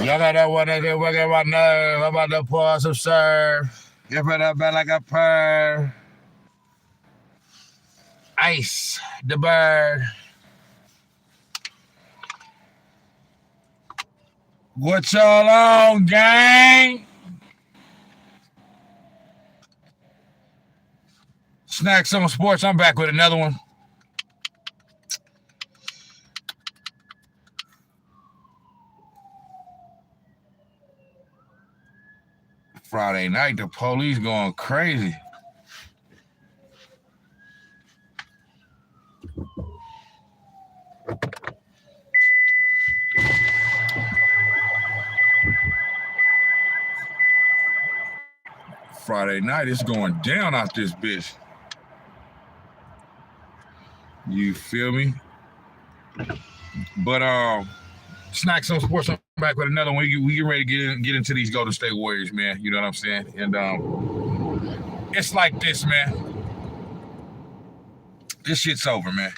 Y'all got that one that they working my nerve. I'm about to pour some serve. Give it up like a purr. Ice the bird. What y'all on, gang? Snax on Sports. I'm back with another one. Friday night, the police going crazy. Friday night, it's going down out this bitch. You feel me? But Snax on Sports. I'm back with another one. We get ready to get into these Golden State Warriors, man. You know what I'm saying? And it's like this, man. This shit's over, man.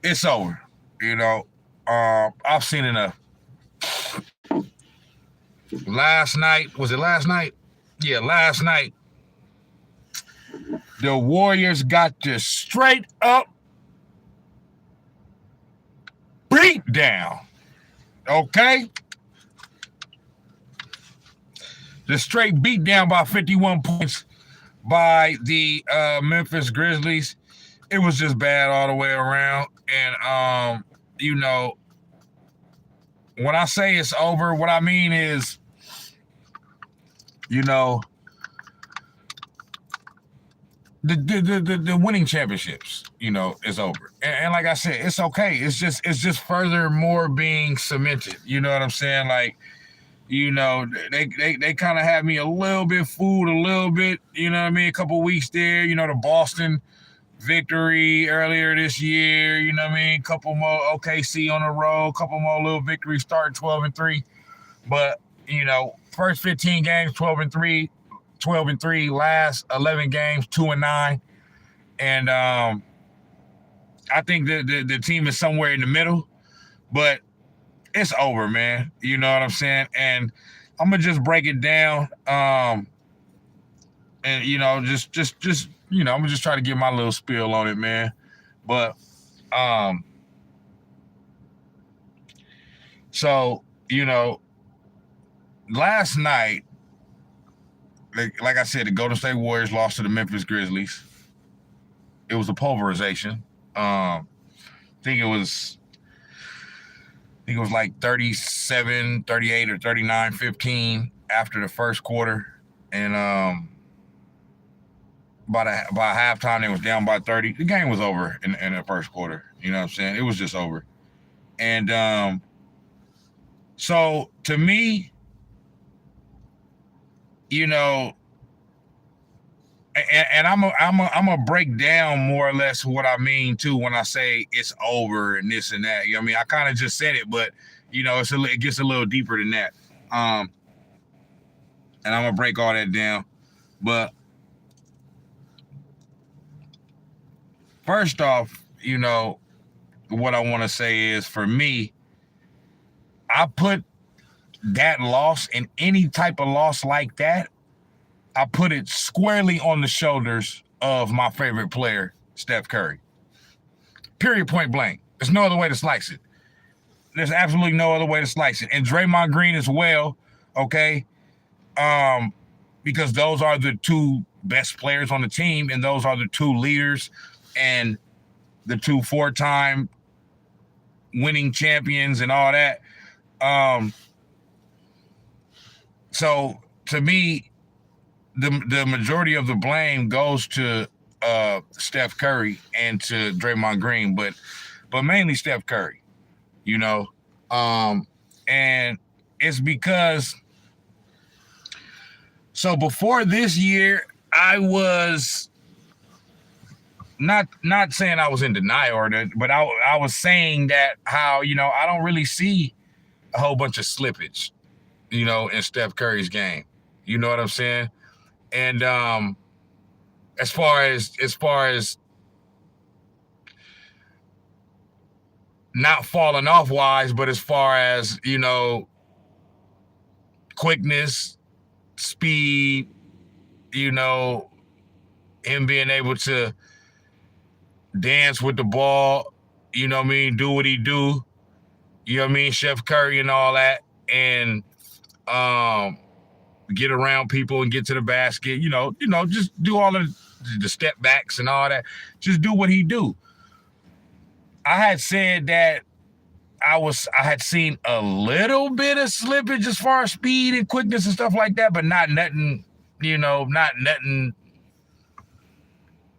It's over. You know, I've seen enough. Last night, was it last night? Yeah, last night. The Warriors got this straight up beat down. Okay? The straight beat down by 51 points by the Memphis Grizzlies. It was just bad all the way around. And, you know, when I say it's over, what I mean is, you know, the winning championships, you know, is over. And like I said, it's okay. It's just furthermore being cemented. You know what I'm saying? Like, you know, they kind of had me a little bit fooled, a little bit, you know what I mean? A couple weeks there, you know, the Boston victory earlier this year, you know what I mean? Couple more OKC on the road, couple more little victories starting 12-3. But, you know, first 15 games, 12-3, last 11 games, 2-9. And I think the team is somewhere in the middle, but it's over, man. You know what I'm saying? And I'm gonna just break it down. And you know, just you know, I'm gonna just try to get my little spiel on it, man. But so, you know, last night, like I said, the Golden State Warriors lost to the Memphis Grizzlies. It was a pulverization. I think it was like 37, 38, or 39-15 after the first quarter. And by halftime, they was down by 30. The game was over in the first quarter. You know what I'm saying? It was just over. And so to me, you know, and I'm a break down more or less what I mean too when I say it's over and this and that. You know what I mean? I kind of just said it, but you know, it gets a little deeper than that. And I'm gonna break all that down. But first off, you know, what I want to say is, for me, I put that loss, and any type of loss like that, I put it squarely on the shoulders of my favorite player, Steph Curry. Period, point blank. There's no other way to slice it. There's absolutely no other way to slice it. And Draymond Green as well, okay? Because those are the two best players on the team, and those are the two leaders and the two four-time winning champions and all that. So to me, the majority of the blame goes to Steph Curry and to Draymond Green, but mainly Steph Curry, you know. And it's because, so before this year, I was not saying I was in denial, but I was saying that how, you know, I don't really see a whole bunch of slippage, you know, in Steph Curry's game. You know what I'm saying? And as far as not falling off wise, but as far as, quickness, speed, him being able to dance with the ball, do what he do, Chef Curry and all that, and get around people and get to the basket, just do all of the step backs and all that. Just do what he do. I had said that I had seen a little bit of slippage as far as speed and quickness and stuff like that, but not nothing, not nothing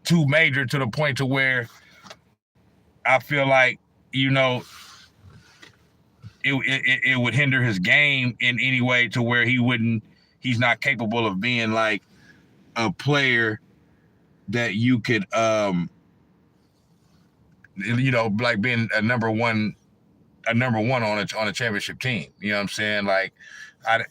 too major to the point to where I feel like, it would hinder his game in any way to where he's not capable of being like a player that you could, like being a number one on a championship team. You know what I'm saying? Like, I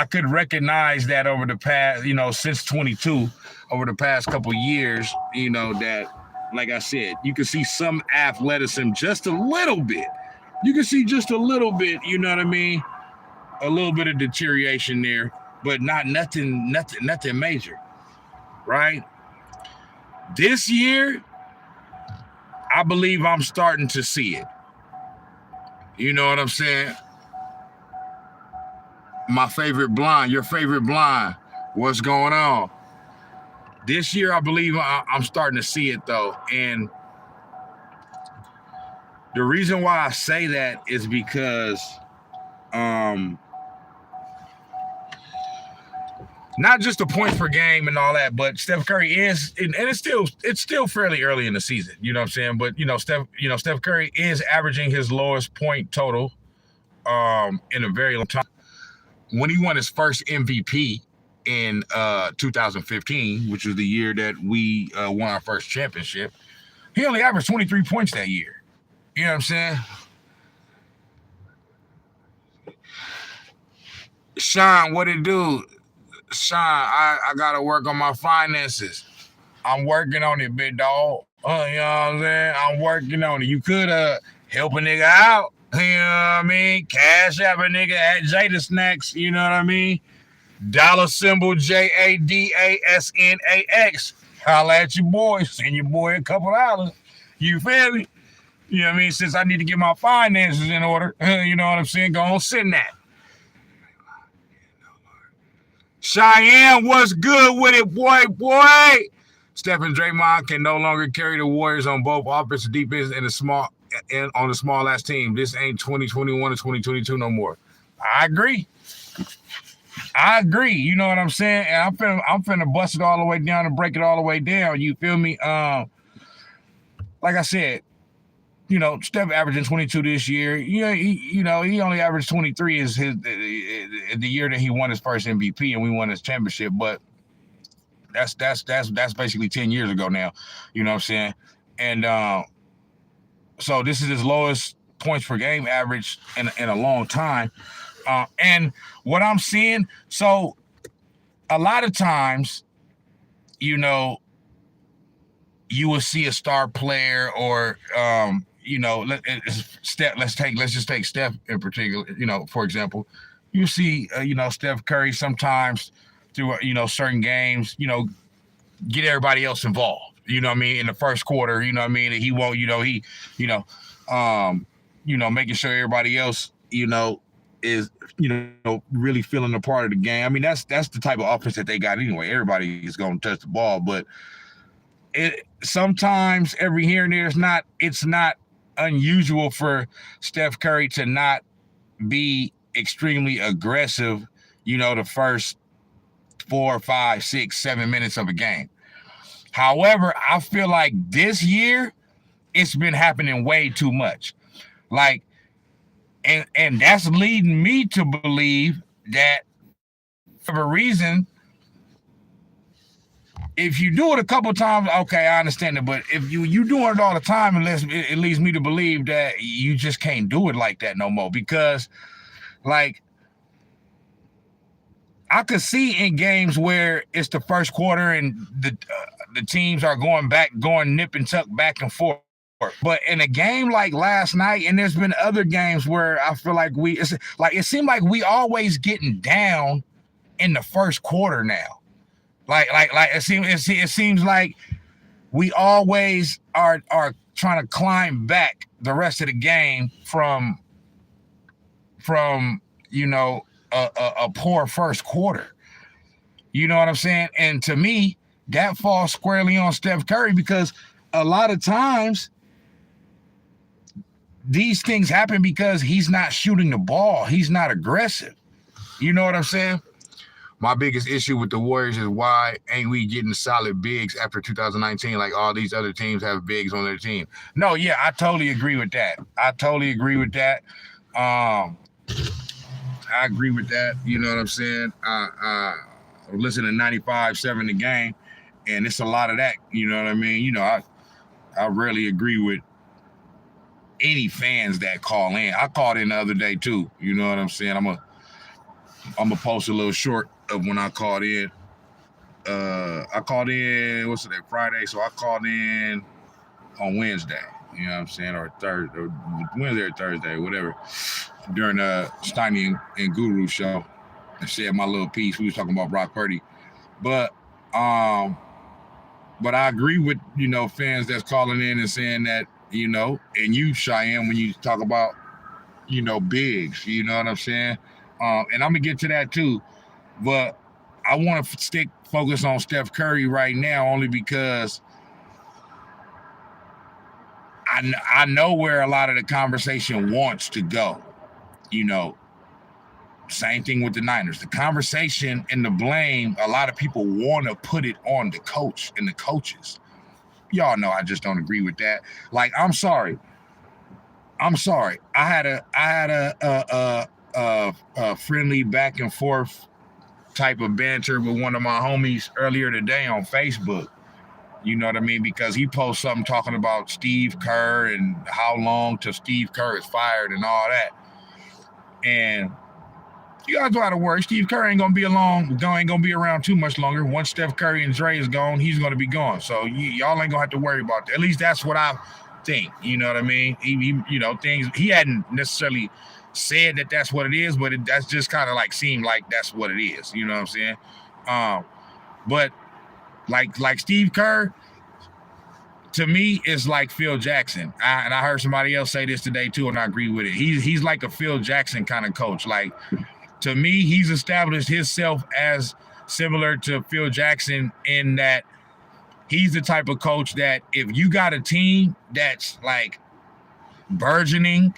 could recognize that over the past, since 22, over the past couple of years, that, like I said, you can see some athleticism just a little bit. You can see just a little bit, you know what I mean? A little bit of deterioration there, but nothing major, right? This year, I believe I'm starting to see it. You know what I'm saying? My favorite blind, your favorite blind, what's going on? This year, I believe I'm starting to see it, though. And the reason why I say that is because not just the points per game and all that, but Steph Curry is, and it's still fairly early in the season, you know what I'm saying? But Steph Curry is averaging his lowest point total in a very long time. When he won his first MVP in 2015, which was the year that we won our first championship, he only averaged 23 points that year. You know what I'm saying? Sean, what it do? Sean, I gotta work on my finances. I'm working on it, big dog. You know what I'm saying? I'm working on it. You could help a nigga out. You know what I mean? Cash app a nigga at Jada Snax. You know what I mean? $JADASNAX. Holla at your boy. Send your boy a couple dollars. You feel me? You know what I mean? Since I need to get my finances in order, you know what I'm saying? Go on, send that. Cheyenne, what's good with it, boy? Steph and Draymond can no longer carry the Warriors on both offense and defense on the small ass team. This ain't 2021 or 2022 no more. I agree. You know what I'm saying? And I'm finna bust it all the way down and break it all the way down. You feel me? Like I said, Steph averaging 22 this year. Yeah, he only averaged 23 is the year that he won his first MVP and we won his championship. But that's basically 10 years ago now. You know what I'm saying? And so this is his lowest points per game average in a long time. And what I'm seeing, so a lot of times, you will see a star player or let's just take Steph in particular, for example. You see Steph Curry sometimes through certain games, get everybody else involved, in the first quarter, he won't, making sure everybody else, is really feeling a part of the game. I mean, that's the type of offense that they got anyway. Everybody is going to touch the ball, but it sometimes every here and there it's not unusual for Steph Curry to not be extremely aggressive, the first 4, 5, 6, 7 minutes of a game. However, I feel like this year it's been happening way too much. Like, and that's leading me to believe that for a reason, if you do it a couple times, okay, I understand it. But if you doing it all the time, it leads me to believe that you just can't do it like that no more. Because, like, I could see in games where it's the first quarter and the teams are going nip and tuck back and forth. But in a game like last night, and there's been other games where I feel like it seemed like we always getting down in the first quarter now. Like it seems like we always are trying to climb back the rest of the game from a poor first quarter. You know what I'm saying? And to me, that falls squarely on Steph Curry because a lot of times these things happen because he's not shooting the ball. He's not aggressive. You know what I'm saying? My biggest issue with the Warriors is why ain't we getting solid bigs after 2019 like all these other teams have bigs on their team? No, yeah, I totally agree with that. I agree with that. You know what I'm saying? I listen to 95.7 The Game, and it's a lot of that. You know what I mean? You know, I rarely agree with any fans that call in. I called in the other day too. You know what I'm saying? I'm gonna post a little short of when I called in. I called in, what's today, Friday? So I called in on Wednesday. You know what I'm saying? Or Thursday, or Wednesday or Thursday, whatever. During the Steiny and Guru show, I said my little piece. We was talking about Brock Purdy, but I agree with fans that's calling in and saying that and you, Cheyenne, when you talk about bigs, you know what I'm saying, and I'm gonna get to that too, but I want to focus on Steph Curry right now only because I know where a lot of the conversation wants to go. Same thing with the Niners. The conversation and the blame, a lot of people want to put it on the coach and the coaches. Y'all know I just don't agree with that. Like, I'm sorry. I had a friendly back and forth type of banter with one of my homies earlier today on Facebook. You know what I mean? Because he posted something talking about Steve Kerr and how long till Steve Kerr is fired and all that. And you guys don't have to worry. Steve Kerr ain't gonna be around too much longer. Once Steph Curry and Dre is gone, he's gonna be gone. So y'all ain't gonna have to worry about that. At least that's what I think. You know what I mean? He hadn't necessarily said that that's what it is, but that's just kind of like seemed like that's what it is. You know what I'm saying? But like Steve Kerr, to me, is like Phil Jackson. And I heard somebody else say this today too, and I agree with it. He's like a Phil Jackson kind of coach. Like, to me, he's established himself as similar to Phil Jackson in that he's the type of coach that if you got a team that's like burgeoning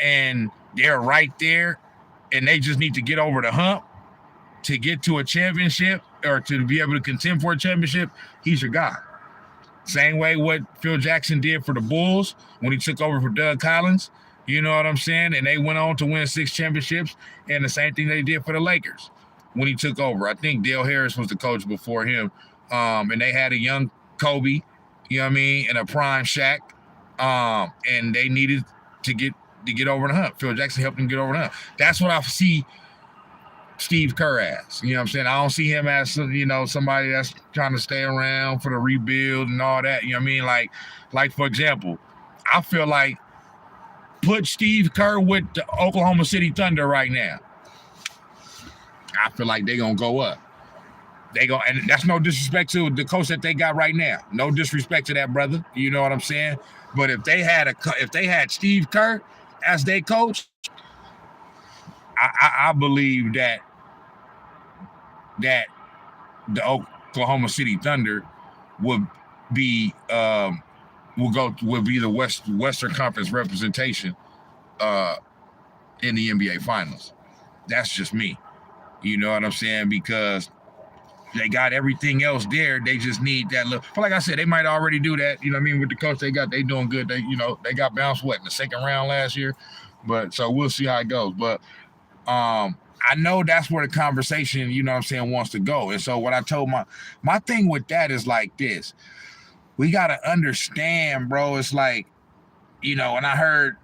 and they're right there and they just need to get over the hump to get to a championship or to be able to contend for a championship, he's your guy. Same way what Phil Jackson did for the Bulls when he took over for Doug Collins. You know what I'm saying? And they went on to win 6 championships. And the same thing they did for the Lakers when he took over. I think Dale Harris was the coach before him. And they had a young Kobe, you know what I mean, and a prime Shaq. And they needed to get over the hump. Phil Jackson helped them get over the hump. That's what I see Steve Kerr as. You know what I'm saying? I don't see him as, somebody that's trying to stay around for the rebuild and all that. You know what I mean? Like for example, I feel like put Steve Kerr with the Oklahoma City Thunder right now. I feel like they're going to go up. And that's no disrespect to the coach that they got right now. No disrespect to that brother. You know what I'm saying? But if they had Steve Kerr as their coach, I believe that the Oklahoma City Thunder would be the Western Conference representation in the NBA Finals. That's just me. You know what I'm saying? Because they got everything else there. They just need that little. But like I said, they might already do that. You know what I mean? With the coach they got, they doing good. They got bounced in the second round last year. But so we'll see how it goes. But I know that's where the conversation, wants to go. And so what I told my thing with that is like this. We got to understand, bro. It's like, and I heard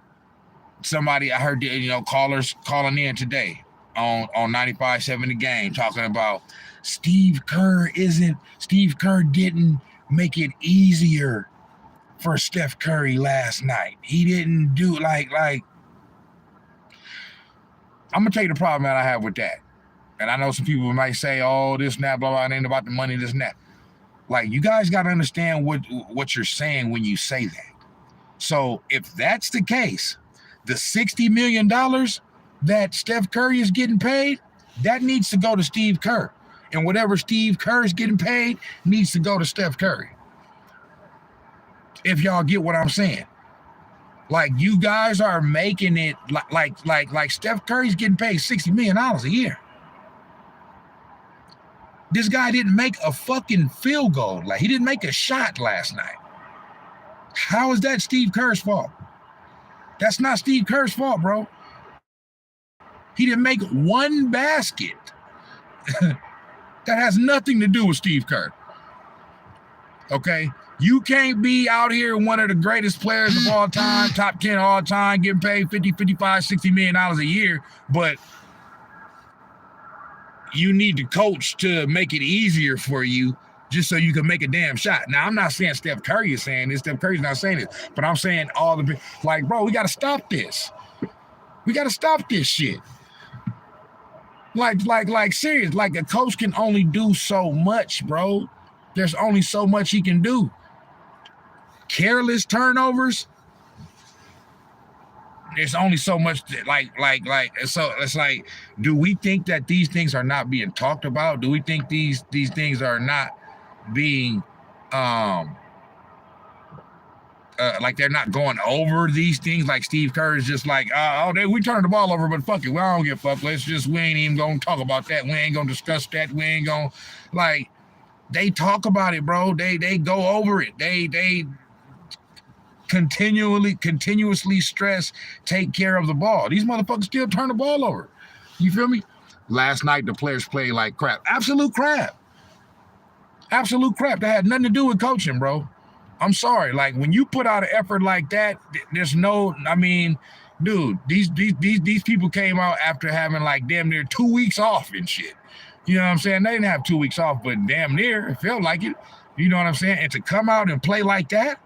callers calling in today on 95.7 The Game talking about Steve Kerr didn't make it easier for Steph Curry last night. He didn't do like I'm gonna tell you the problem that I have with that. And I know some people might say, oh, this and that, blah, blah, it ain't about the money, this and that. Like, you guys got to understand what you're saying when you say that. So if that's the case, the $60 million that Steph Curry is getting paid, that needs to go to Steve Kerr. And whatever Steve Kerr is getting paid needs to go to Steph Curry. If y'all get what I'm saying. Like, you guys are making it like Steph Curry's getting paid $60 million a year. This guy didn't make a fucking field goal. Like, he didn't make a shot last night. How is that Steve Kerr's fault? That's not Steve Kerr's fault, bro. He didn't make one basket. That has nothing to do with Steve Kerr. Okay? You can't be out here one of the greatest players of all time, top 10 all time, getting paid 50, 55, $60 million a year, but you need the coach to make it easier for you just so you can make a damn shot. Now, I'm not saying Steph Curry is saying this. Steph Curry's not saying this. But I'm saying all the – like, bro, we got to stop this. We got to stop this shit. Like, serious. Like, a coach can only do so much, bro. There's only so much he can do. Careless turnovers, there's only so much so it's like, do we think that these things are not being talked about? Do we think these things are not being like they're not going over these things? Like Steve Kerr is just like, we turned the ball over, but fuck it, we don't give a fuck. We ain't even gonna talk about that. We ain't gonna discuss that. We ain't gonna, like, they talk about it, bro. They go over it. They continuously stress, take care of the ball. These motherfuckers still turn the ball over. You feel me? Last night, the players played like crap. Absolute crap. Absolute crap. That had nothing to do with coaching, bro. I'm sorry. Like, when you put out an effort like that, there's no, I mean, dude, these people came out after having like damn near 2 weeks off and shit. You know what I'm saying? They didn't have 2 weeks off, but damn near, it felt like it. You know what I'm saying? And to come out and play like that,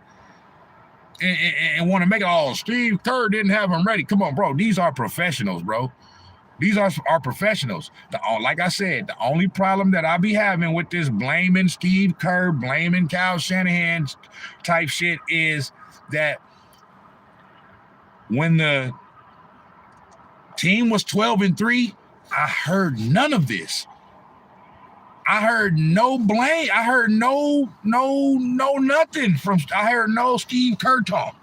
and want to make it, Steve Kerr didn't have him ready. Come on, bro. These are professionals, bro. These are professionals. Like I said, the only problem that I be having with this blaming Steve Kerr, blaming Kyle Shanahan type shit is that when the team was 12-3, I heard none of this. I heard no blame. I heard no nothing from. I heard no Steve Kerr talk.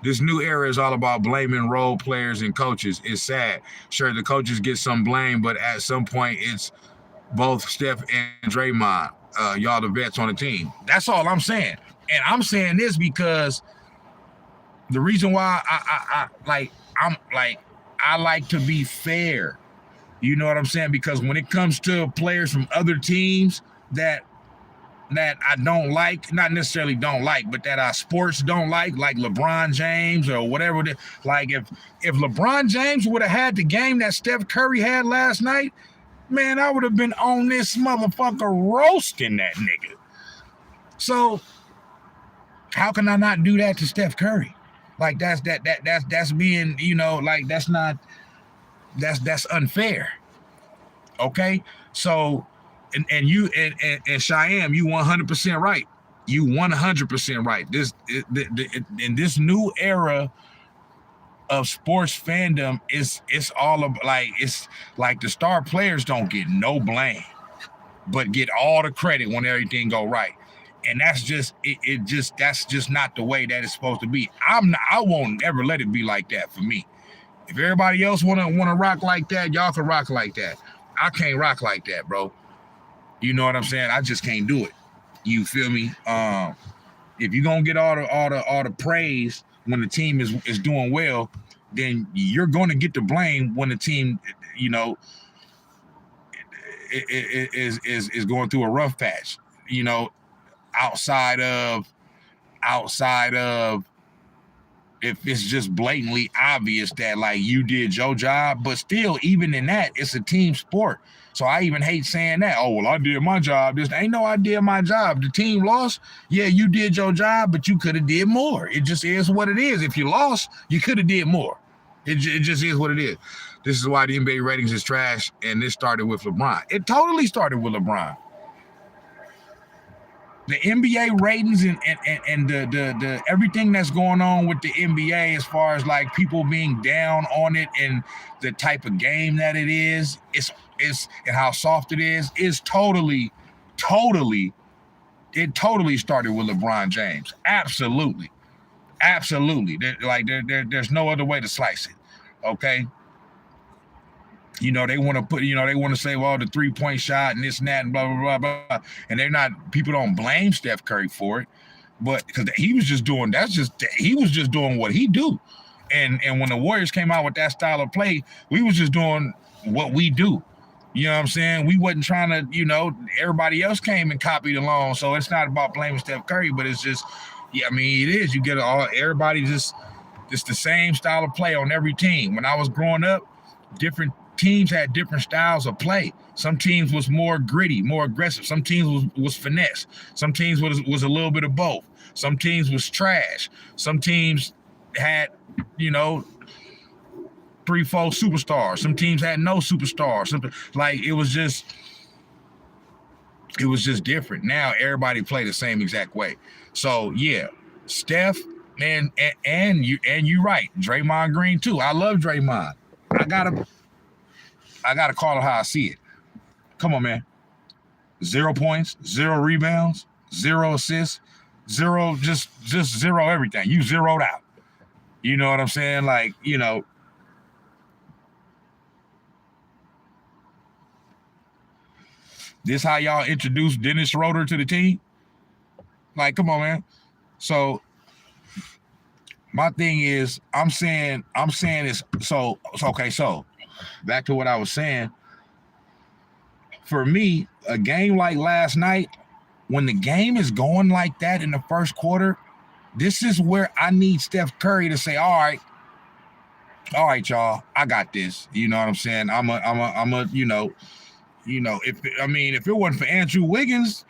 This new era is all about blaming role players and coaches. It's sad. Sure, the coaches get some blame, but at some point, it's both Steph and Draymond. Y'all the vets on the team. That's all I'm saying. And I'm saying this because the reason why I like to be fair. You know what I'm saying? Because when it comes to players from other teams that I don't like, not necessarily don't like, but that Sportz don't like LeBron James or whatever. Like, if LeBron James would have had the game that Steph Curry had last night, man, I would have been on this motherfucker roasting that nigga. So how can I not do that to Steph Curry? Like, that's being, you know, like, that's unfair. Okay? So, and Cheyenne, you 100% right. You 100% right. In this new era of sports fandom, it's all about, like, it's like the star players don't get no blame, but get all the credit when everything go right. And that's just that's just not the way that it's supposed to be. I won't ever let it be like that for me. If everybody else wanna rock like that, y'all can rock like that. I can't rock like that, bro. You know what I'm saying? I just can't do it. You feel me? If you're gonna get all the praise when the team is doing well, then you're gonna get the blame when the team, you know, is going through a rough patch. You know, outside of if it's just blatantly obvious that like you did your job, but still, even in that, it's a team sport. So I even hate saying that. Oh, well, I did my job. This ain't no I did my job. The team lost. Yeah, you did your job, but you could have did more. It just is what it is. If you lost, you could have did more. It just is what it is. This is why the NBA ratings is trash, and this started with LeBron. It totally started with LeBron. The NBA ratings and the everything that's going on with the NBA as far as like people being down on it and the type of game that it is and how soft it is totally it totally started with LeBron James. Absolutely. There's no other way to slice it. Okay. You know, they want to put, you know, they want to say, well, the 3-point shot and this and that and blah, blah, blah, blah. And people don't blame Steph Curry for it, but because he was just doing what he do. And when the Warriors came out with that style of play, we was just doing what we do. You know what I'm saying? We wasn't trying to, you know, everybody else came and copied along. So it's not about blaming Steph Curry, but it's just, yeah, I mean, it is. You get everybody just the same style of play on every team. When I was growing up, different teams had different styles of play. Some teams was more gritty, more aggressive. Some teams was finesse. Some teams was a little bit of both. Some teams was trash. Some teams had, you know, 3-4 superstars. Some teams had no superstars. Something like it was just different. Now everybody play the same exact way. So yeah, Steph, man, and you're right. Draymond Green too. I love Draymond. I gotta call it how I see it. Come on, man. 0 points, 0 rebounds, 0 assists, 0, just 0 everything. You zeroed out. You know what I'm saying? Like, you know. This how y'all introduced Dennis Schroeder to the team? Like, come on, man. So my thing is, I'm saying is so okay, so back to what I was saying. For me, a game like last night, when the game is going like that in the first quarter, this is where I need Steph Curry to say, all right, y'all, I got this. You know what I'm saying? I'm a, you know, if it wasn't for Andrew Wiggins,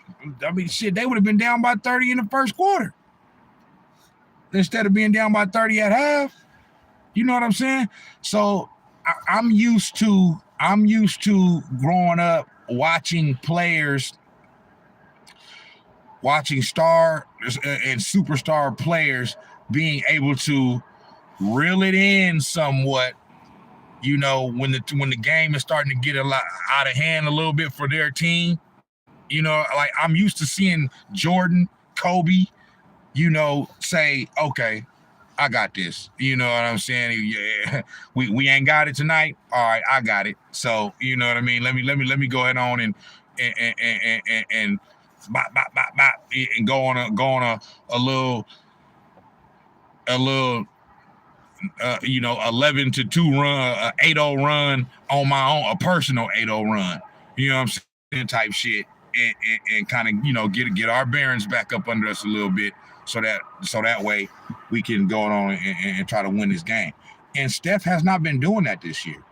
I mean, shit, they would have been down by 30 in the first quarter instead of being down by 30 at half. You know what I'm saying? So I'm used to growing up watching star and superstar players being able to reel it in somewhat. You know, when the game is starting to get a lot out of hand a little bit for their team. You know, like I'm used to seeing Jordan, Kobe, you know, say, okay, I got this. You know what I'm saying? Yeah, we ain't got it tonight. All right, I got it. So you know what I mean. Let me go ahead on and bop, bop, bop, bop, and go on a little you know, 11-2 run, 8-0 run on my own, a personal 8-0 run. You know what I'm saying? Type shit, and kind of, you know, get our bearings back up under us a little bit. So that way we can go on and try to win this game. And Steph has not been doing that this year.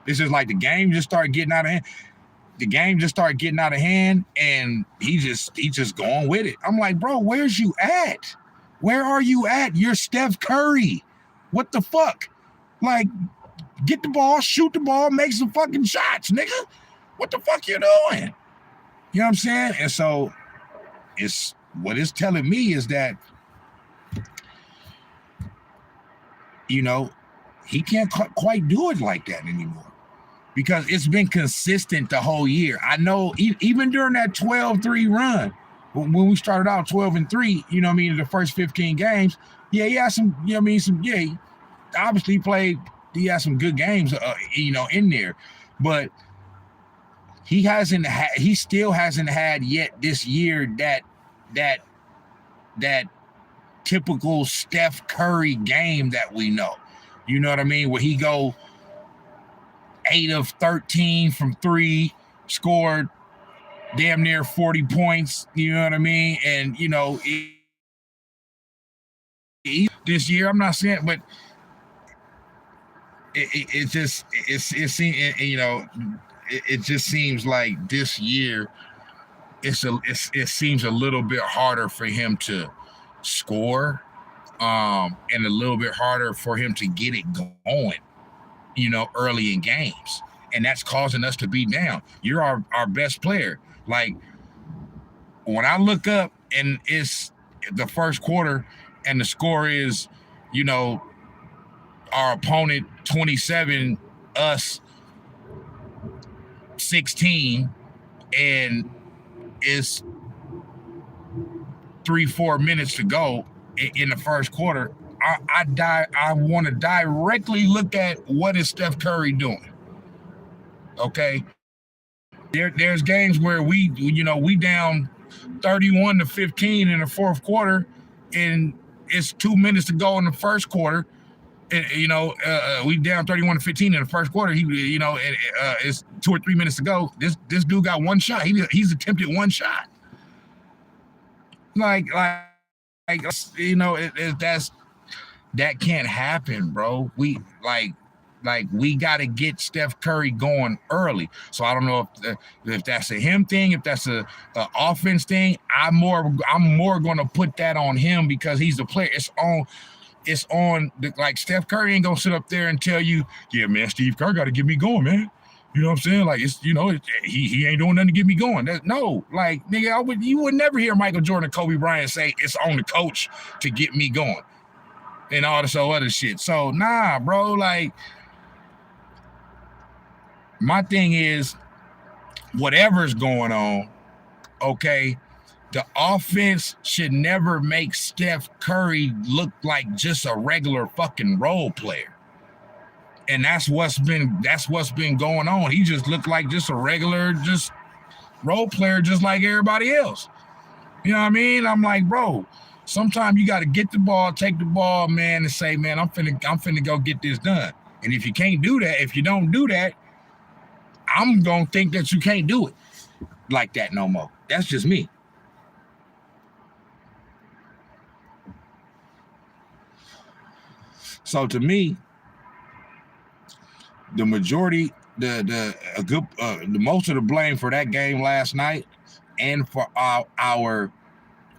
This is like the game just started getting out of hand. And he just going with it. I'm like, bro, where's you at? Where are you at? You're Steph Curry. What the fuck? Like, get the ball, shoot the ball, make some fucking shots, nigga. What the fuck you doing? You know what I'm saying? And so what it's telling me is that, you know, he can't quite do it like that anymore because it's been consistent the whole year. I know even during that 12-3 run, when we started out 12-3, you know what I mean, in the first 15 games, yeah, he had some, you know what I mean, he obviously he had some good games, you know, in there, but he still hasn't had yet this year that typical Steph Curry game that we know. You know what I mean? Where he go 8 of 13 from 3, scored damn near 40 points. You know what I mean? And, you know, this year. I'm not saying, but it just it seems it just seems like this year it seems a little bit harder for him to score, and a little bit harder for him to get it going, early in games. And that's causing us to be down. You're our best player. Like, when I look up and it's the first quarter and the score is, our opponent 27, us 16, and it's 3-4 minutes to go in the first quarter, I want to directly look at what is Steph Curry doing. Okay, there's games where we down 31-15 in the fourth quarter, and it's 2 minutes to go in the first quarter. And, we down 31-15 in the first quarter. It's 2 or 3 minutes to go. This dude got one shot. He's attempted one shot. That can't happen, bro. We got to get Steph Curry going early. So I don't know if that's a him thing, if that's a offense thing. I'm more going to put that on him because he's the player. It's on Steph Curry ain't gonna sit up there and tell you, yeah, man, Steve Kerr got to get me going, man. You know what I'm saying? Like, it's he ain't doing nothing to get me going. Nigga, you would never hear Michael Jordan, Kobe Bryant say it's on the coach to get me going, and all this other shit. So nah, bro. Like, my thing is, whatever's going on, okay, the offense should never make Steph Curry look like just a regular fucking role player. And that's what's been going on. He just looked like just a regular, just role player, just like everybody else. You know what I mean? I'm like, bro, sometimes you got to get the ball, take the ball, man, and say, man, I'm finna go get this done. And if you can't do that, if you don't do that, I'm gonna think that you can't do it like that no more. That's just me. So to me, the majority, the most of the blame for that game last night, and for our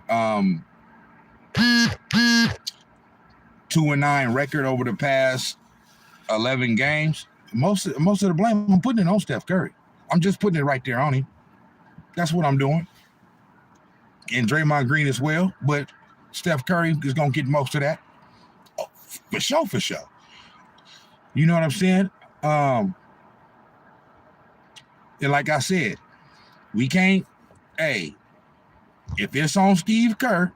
2-9 record over the past 11 games, most of the blame I'm putting it on Steph Curry. I'm just putting it right there on him. That's what I'm doing. And Draymond Green as well, but Steph Curry is gonna get most of that. Oh, for sure. You know what I'm saying? And like I said, we can't, if it's on Steve Kerr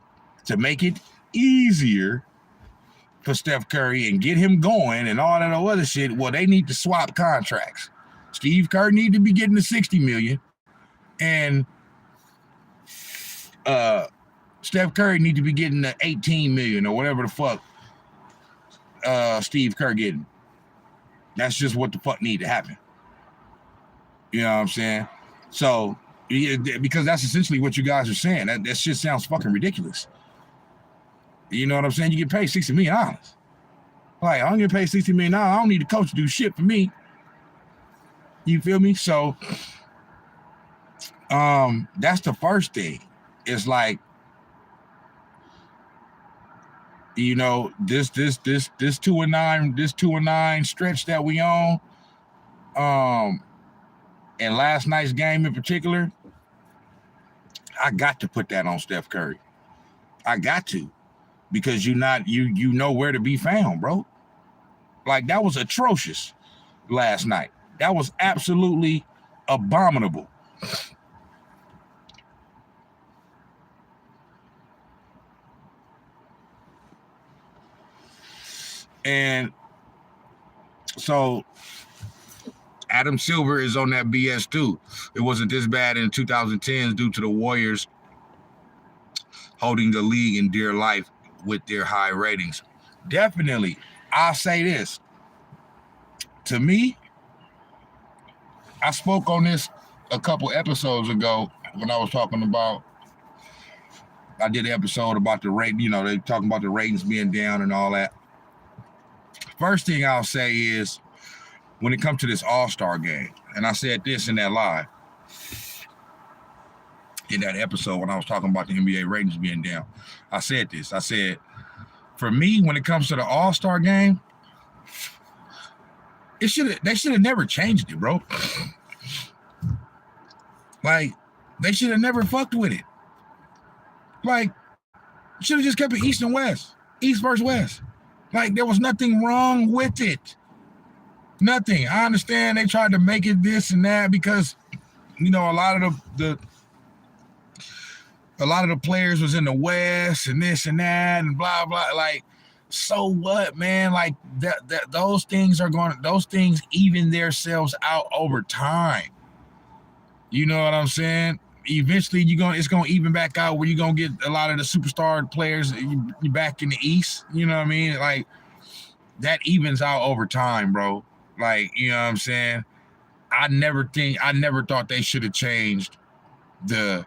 to make it easier for Steph Curry and get him going and all that other shit, well, they need to swap contracts. Steve Kerr need to be getting the $60 million, and Steph Curry need to be getting the $18 million or whatever the fuck Steve Kerr getting. That's just what the fuck need to happen. You know what I'm saying? So, because that's essentially what you guys are saying. That shit sounds fucking ridiculous. You know what I'm saying? You get paid $60 million. Like, I don't get paid $60 million. I don't need the coach to do shit for me. You feel me? So, that's the first thing. It's like, this 2-9 stretch that we on, and last night's game in particular, I got to put that on Steph Curry. I got to, because you know where to be found, bro. Like, that was atrocious last night. That was absolutely abominable. And so Adam Silver is on that BS too. It wasn't this bad in 2010s due to the Warriors holding the league in dear life with their high ratings. Definitely, I'll say this. To me, I spoke on this a couple episodes ago when I was talking about I did an episode about the rate. You know, they talking about the ratings being down and all that. First thing I'll say is when it comes to this All-Star game, and I said this in that live, in that episode when I was talking about the NBA ratings being down, I said this. I said, for me, when it comes to the All-Star game, they should have never changed it, bro. Like, they should have never fucked with it. Like, should have just kept it East and West. East versus West. Like, there was nothing wrong with it. Nothing. I understand they tried to make it this and that because, you know, a lot of the players was in the West and this and that and blah, blah. Like, so what, man? Like, those things even themselves out over time. You know what I'm saying? Eventually, it's gonna even back out where you're gonna get a lot of the superstar players you back in the East. You know what I mean? Like, that evens out over time, bro. Like, you know what I'm saying? I never thought they should have changed the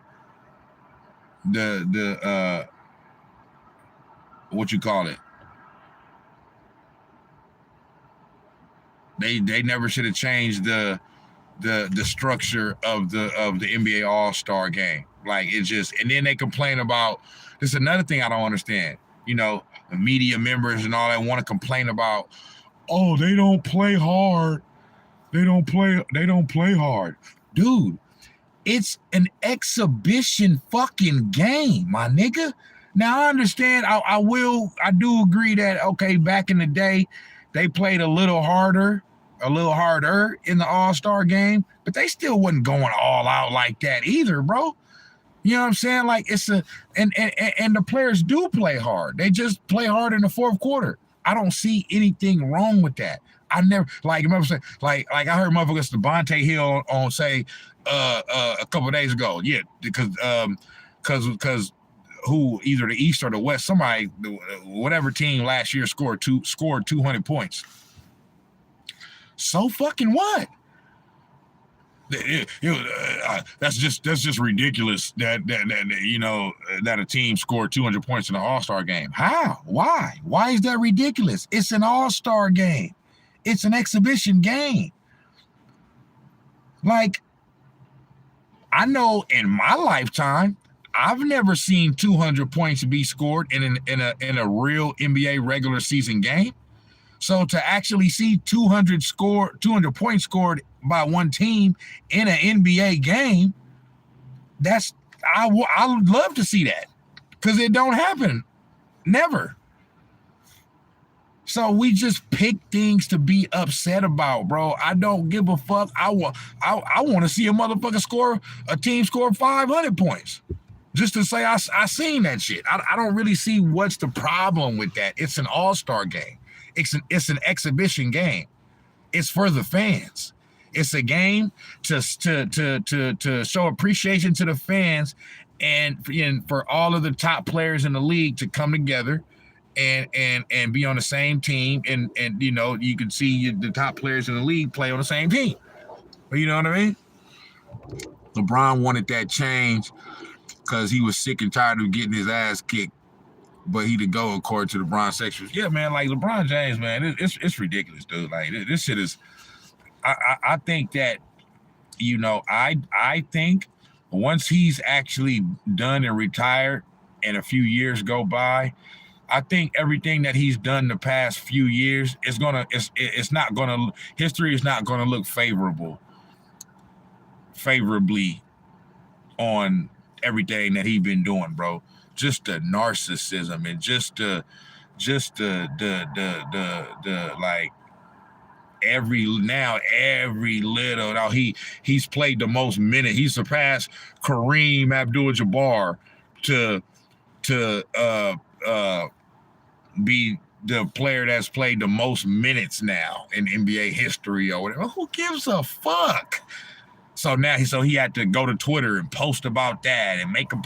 what you call it? They never should have changed the structure of the NBA All-Star game. Like, it just, and then they complain about this is another thing I don't understand. You know, the media members and all that want to complain about, oh, they don't play hard. They don't play hard. Dude, it's an exhibition fucking game, my nigga. Now I understand, I do agree that, okay, back in the day, they played a little harder in the All-Star game, but they still wasn't going all out like that either, bro. You know what I'm saying? Like, it's and the players do play hard. They just play hard in the fourth quarter. I don't see anything wrong with that. I never, like, remember saying, like I heard motherfuckers Devontae Hill on say a couple of days ago, yeah, because who, either the East or the West, somebody, whatever team last year scored 200 points. So fucking what? That's just ridiculous that you know that a team scored 200 points in an All-Star game. How? Why? Why is that ridiculous? It's an All-Star game. It's an exhibition game. Like, I know in my lifetime, I've never seen 200 points be scored in a real NBA regular season game. So to actually see 200 points scored by one team in an NBA game, I would love to see that, because it don't happen, never. So we just pick things to be upset about, bro. I don't give a fuck. I want to see a team score 500 points. Just to say I seen that shit. I don't really see what's the problem with that. It's an All-Star game. It's an exhibition game. It's for the fans. It's a game to show appreciation to the fans and for all of the top players in the league to come together and be on the same team, and you know, you can see the top players in the league play on the same team. You know what I mean? LeBron wanted that change because he was sick and tired of getting his ass kicked, but he to go according to the LeBron sexuals. Yeah, man, like LeBron James, man, it's ridiculous, dude. Like, this shit is. I think that, you know, I think once he's actually done and retired and a few years go by, I think everything that he's done the past few years is history is not gonna look favorably on everything that he's been doing, bro. Just the narcissism and just the like every little. He's played the most minutes. He surpassed Kareem Abdul-Jabbar to be the player that's played the most minutes now in NBA history or whatever. Who gives a fuck? So now he had to go to Twitter and post about that and make a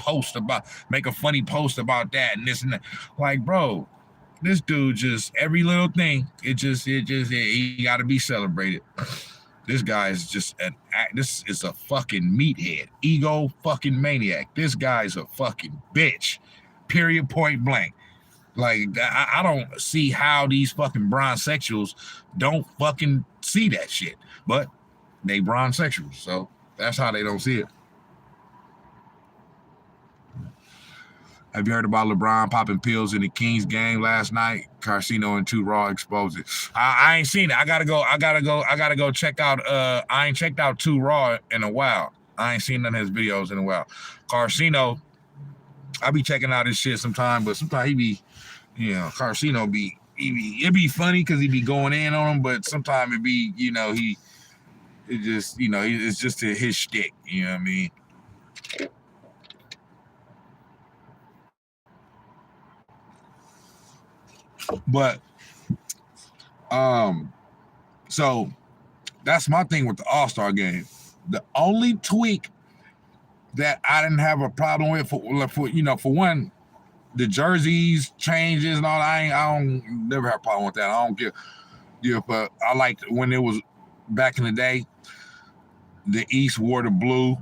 funny post about that and this and that. Like, bro, this dude just every little thing, he got to be celebrated. This guy is just this is a fucking meathead, ego fucking maniac. This guy's a fucking bitch. Period. Point blank. Like I don't see how these fucking bronzesexuals don't fucking see that shit, but they bronzesexuals, so that's how they don't see it. Have you heard about LeBron popping pills in the Kings game last night? Carcino and 2 Raw exposed it. I ain't seen it. I gotta go check out. I ain't checked out 2 Raw in a while. I ain't seen none of his videos in a while. Carcino, I be checking out his shit sometime, but sometimes he be, Carcino it be funny because he be going in on him, but sometimes it be, it's just his shtick. You know what I mean? But so that's my thing with the All-Star game. The only tweak that I didn't have a problem with for one, the jerseys changes and all. I don't never have a problem with that. I don't give. Yeah, but I liked when it was back in the day. The East wore the blue.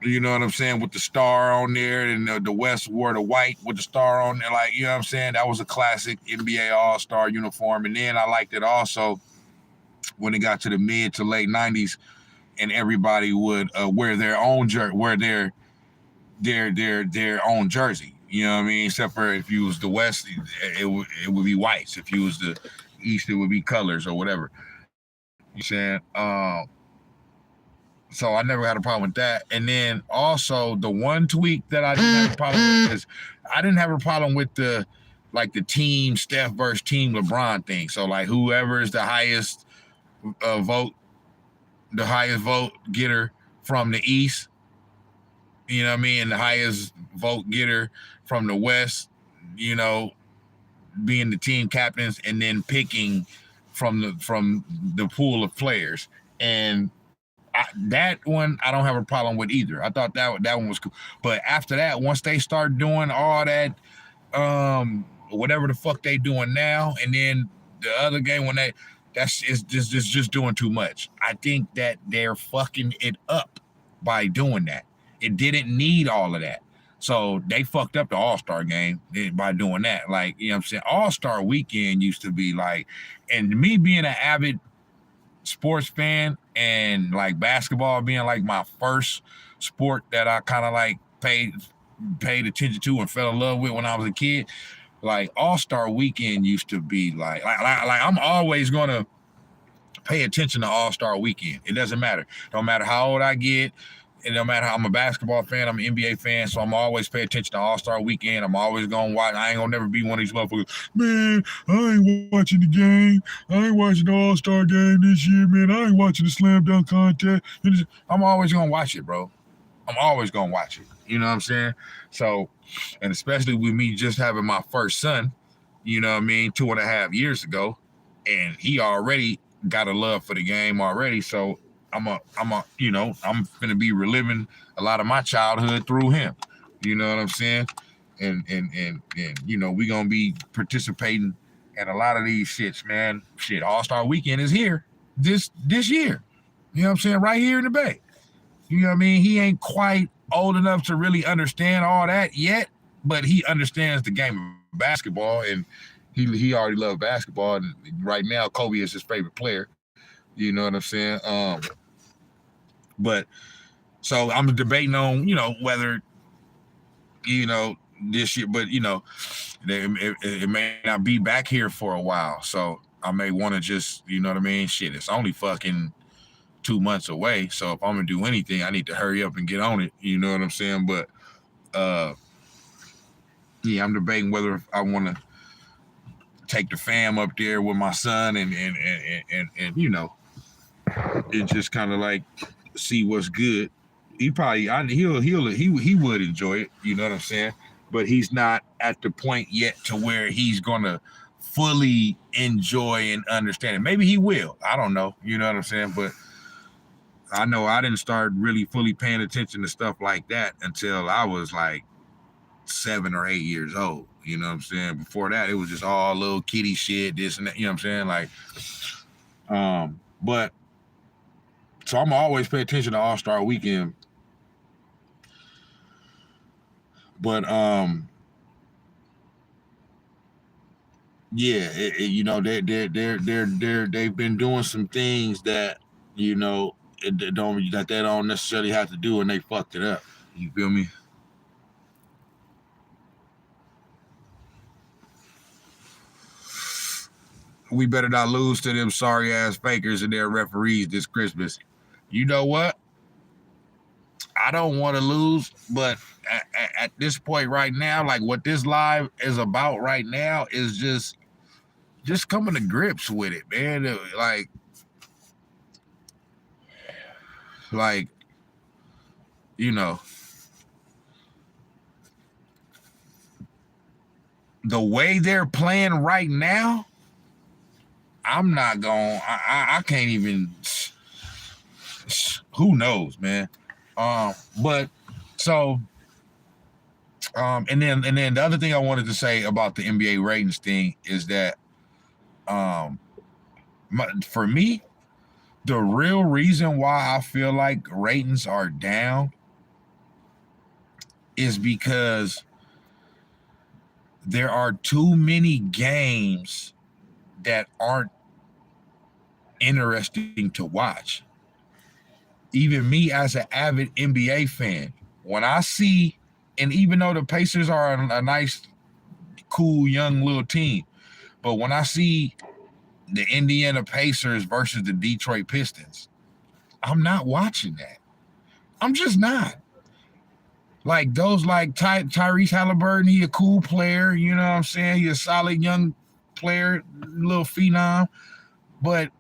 You know what I'm saying, with the star on there, and the West wore the white with the star on there. Like, you know what I'm saying? That was a classic NBA All-Star uniform. And then I liked it also when it got to the mid to late 90s and everybody would wear their own their own jersey. You know what I mean? Except for if you was the West, it would be whites. If you was the East, it would be colors or whatever. You saying? So I never had a problem with that. And then also the one tweak that I didn't have a problem with is I didn't have a problem with the team Steph versus team LeBron thing. So like whoever is the highest vote getter from the East, you know what I mean, and the highest vote getter from the West, being the team captains and then picking from the pool of players. And that one I don't have a problem with either. I thought that one was cool. But after that, once they start doing all that, whatever the fuck they doing now, and then the other game when that's just doing too much. I think that they're fucking it up by doing that. It didn't need all of that. So they fucked up the All-Star game by doing that. Like, you know what I'm saying? All-Star weekend used to be like, and me being an avid sports fan and like basketball being like my first sport that I kind of like paid attention to and fell in love with when I was a kid, like All-Star weekend used to be like I'm always gonna pay attention to All-Star weekend. It doesn't matter. Don't matter how old I get. It don't matter how I'm a basketball fan, I'm an NBA fan, so I'm always pay attention to All-Star weekend. I'm always gonna watch. I ain't gonna never be one of these motherfuckers. Man, I ain't watching the game. I ain't watching the All-Star game this year, man. I ain't watching the slam dunk contest. I'm always gonna watch it, bro. I'm always gonna watch it. You know what I'm saying? So, and especially with me just having my first son, you know what I mean, 2.5 years ago, and he already got a love for the game already. So I'm gonna be reliving a lot of my childhood through him. You know what I'm saying? And we gonna be participating in a lot of these shits, man. Shit, All-Star weekend is here this year. You know what I'm saying? Right here in the Bay. You know what I mean? He ain't quite old enough to really understand all that yet, but he understands the game of basketball, and he already loves basketball. And right now, Kobe is his favorite player. You know what I'm saying? But so I'm debating on, whether, this year, but it may not be back here for a while. So I may want to just, you know what I mean? Shit, it's only fucking 2 months away. So if I'm gonna do anything, I need to hurry up and get on it. You know what I'm saying? But yeah, I'm debating whether I want to take the fam up there with my son and just kind of like see what's good. He would enjoy it. You know what I'm saying? But he's not at the point yet to where he's gonna fully enjoy and understand it. Maybe he will. I don't know. You know what I'm saying? But I know I didn't start really fully paying attention to stuff like that until I was like 7 or 8 years old. You know what I'm saying? Before that, it was just all little kiddie shit, this and that. You know what I'm saying? Like, but So I'm always pay attention to All-Star Weekend. But yeah, you know, they've been doing some things that, you know, they don't necessarily have to do, and they fucked it up. You feel me? We better not lose to them sorry ass fakers and their referees this Christmas. You know what? I don't want to lose, but at this point right now, like what this live is about right now is just coming to grips with it, man. Like, you know, the way they're playing right now, I'm not going. I can't even. Who knows, man? But so, and then the other thing I wanted to say about the NBA ratings thing is that, for me, the real reason why I feel like ratings are down is because there are too many games that aren't interesting to watch. Even me as an avid NBA fan, when I see, and even though the Pacers are a nice, cool, young little team, but when I see the Indiana Pacers versus the Detroit Pistons, I'm not watching that. I'm just not. Like those, like Tyrese Halliburton, he a cool player, you know what I'm saying? He a solid young player, little phenom, but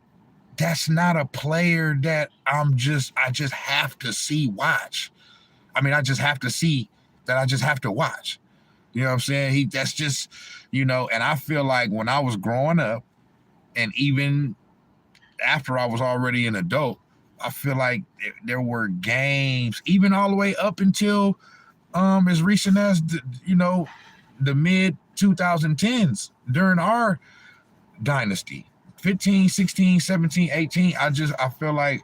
that's not a player that I just have to watch. I mean, I just have to see that I just have to watch. You know what I'm saying? That's just, you know, and I feel like when I was growing up, and even after I was already an adult, I feel like there were games, even all the way up until as recent as the mid 2010s during our dynasty, 15, 16, 17, 18. I feel like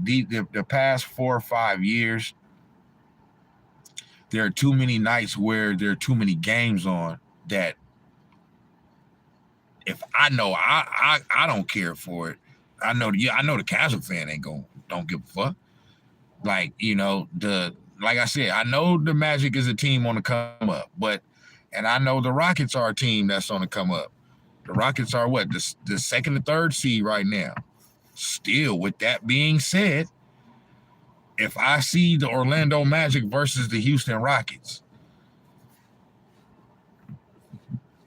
the past 4 or 5 years, there are too many nights where there are too many games on that if I know I don't care for it. I know the casual fan don't give a fuck. Like, you know, like I said, I know the Magic is a team on the come up, and I know the Rockets are a team that's on the come up. The Rockets are what, the second and third seed right now. Still, with that being said, if I see the Orlando Magic versus the Houston Rockets,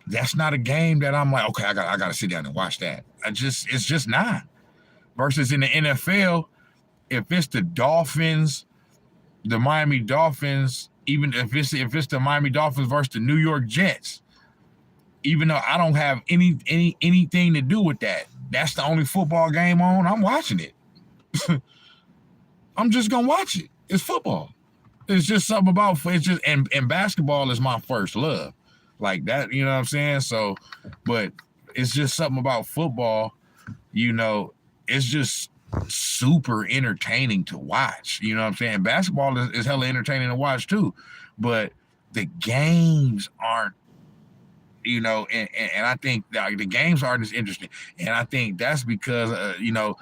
that's not a game that I'm like, okay, I got to sit down and watch that. It's just not. Versus in the NFL, if it's the Dolphins, the Miami Dolphins, even if it's the Miami Dolphins versus the New York Jets, even though I don't have anything to do with that, that's the only football game on, I'm watching it. I'm just gonna watch it. It's football. It's just something about and basketball is my first love. Like that, you know what I'm saying? So, but it's just something about football, you know, it's just super entertaining to watch. You know what I'm saying? Basketball is hella entertaining to watch too. But the games aren't, you know, and I think the games aren't as interesting. And I think that's because, you know,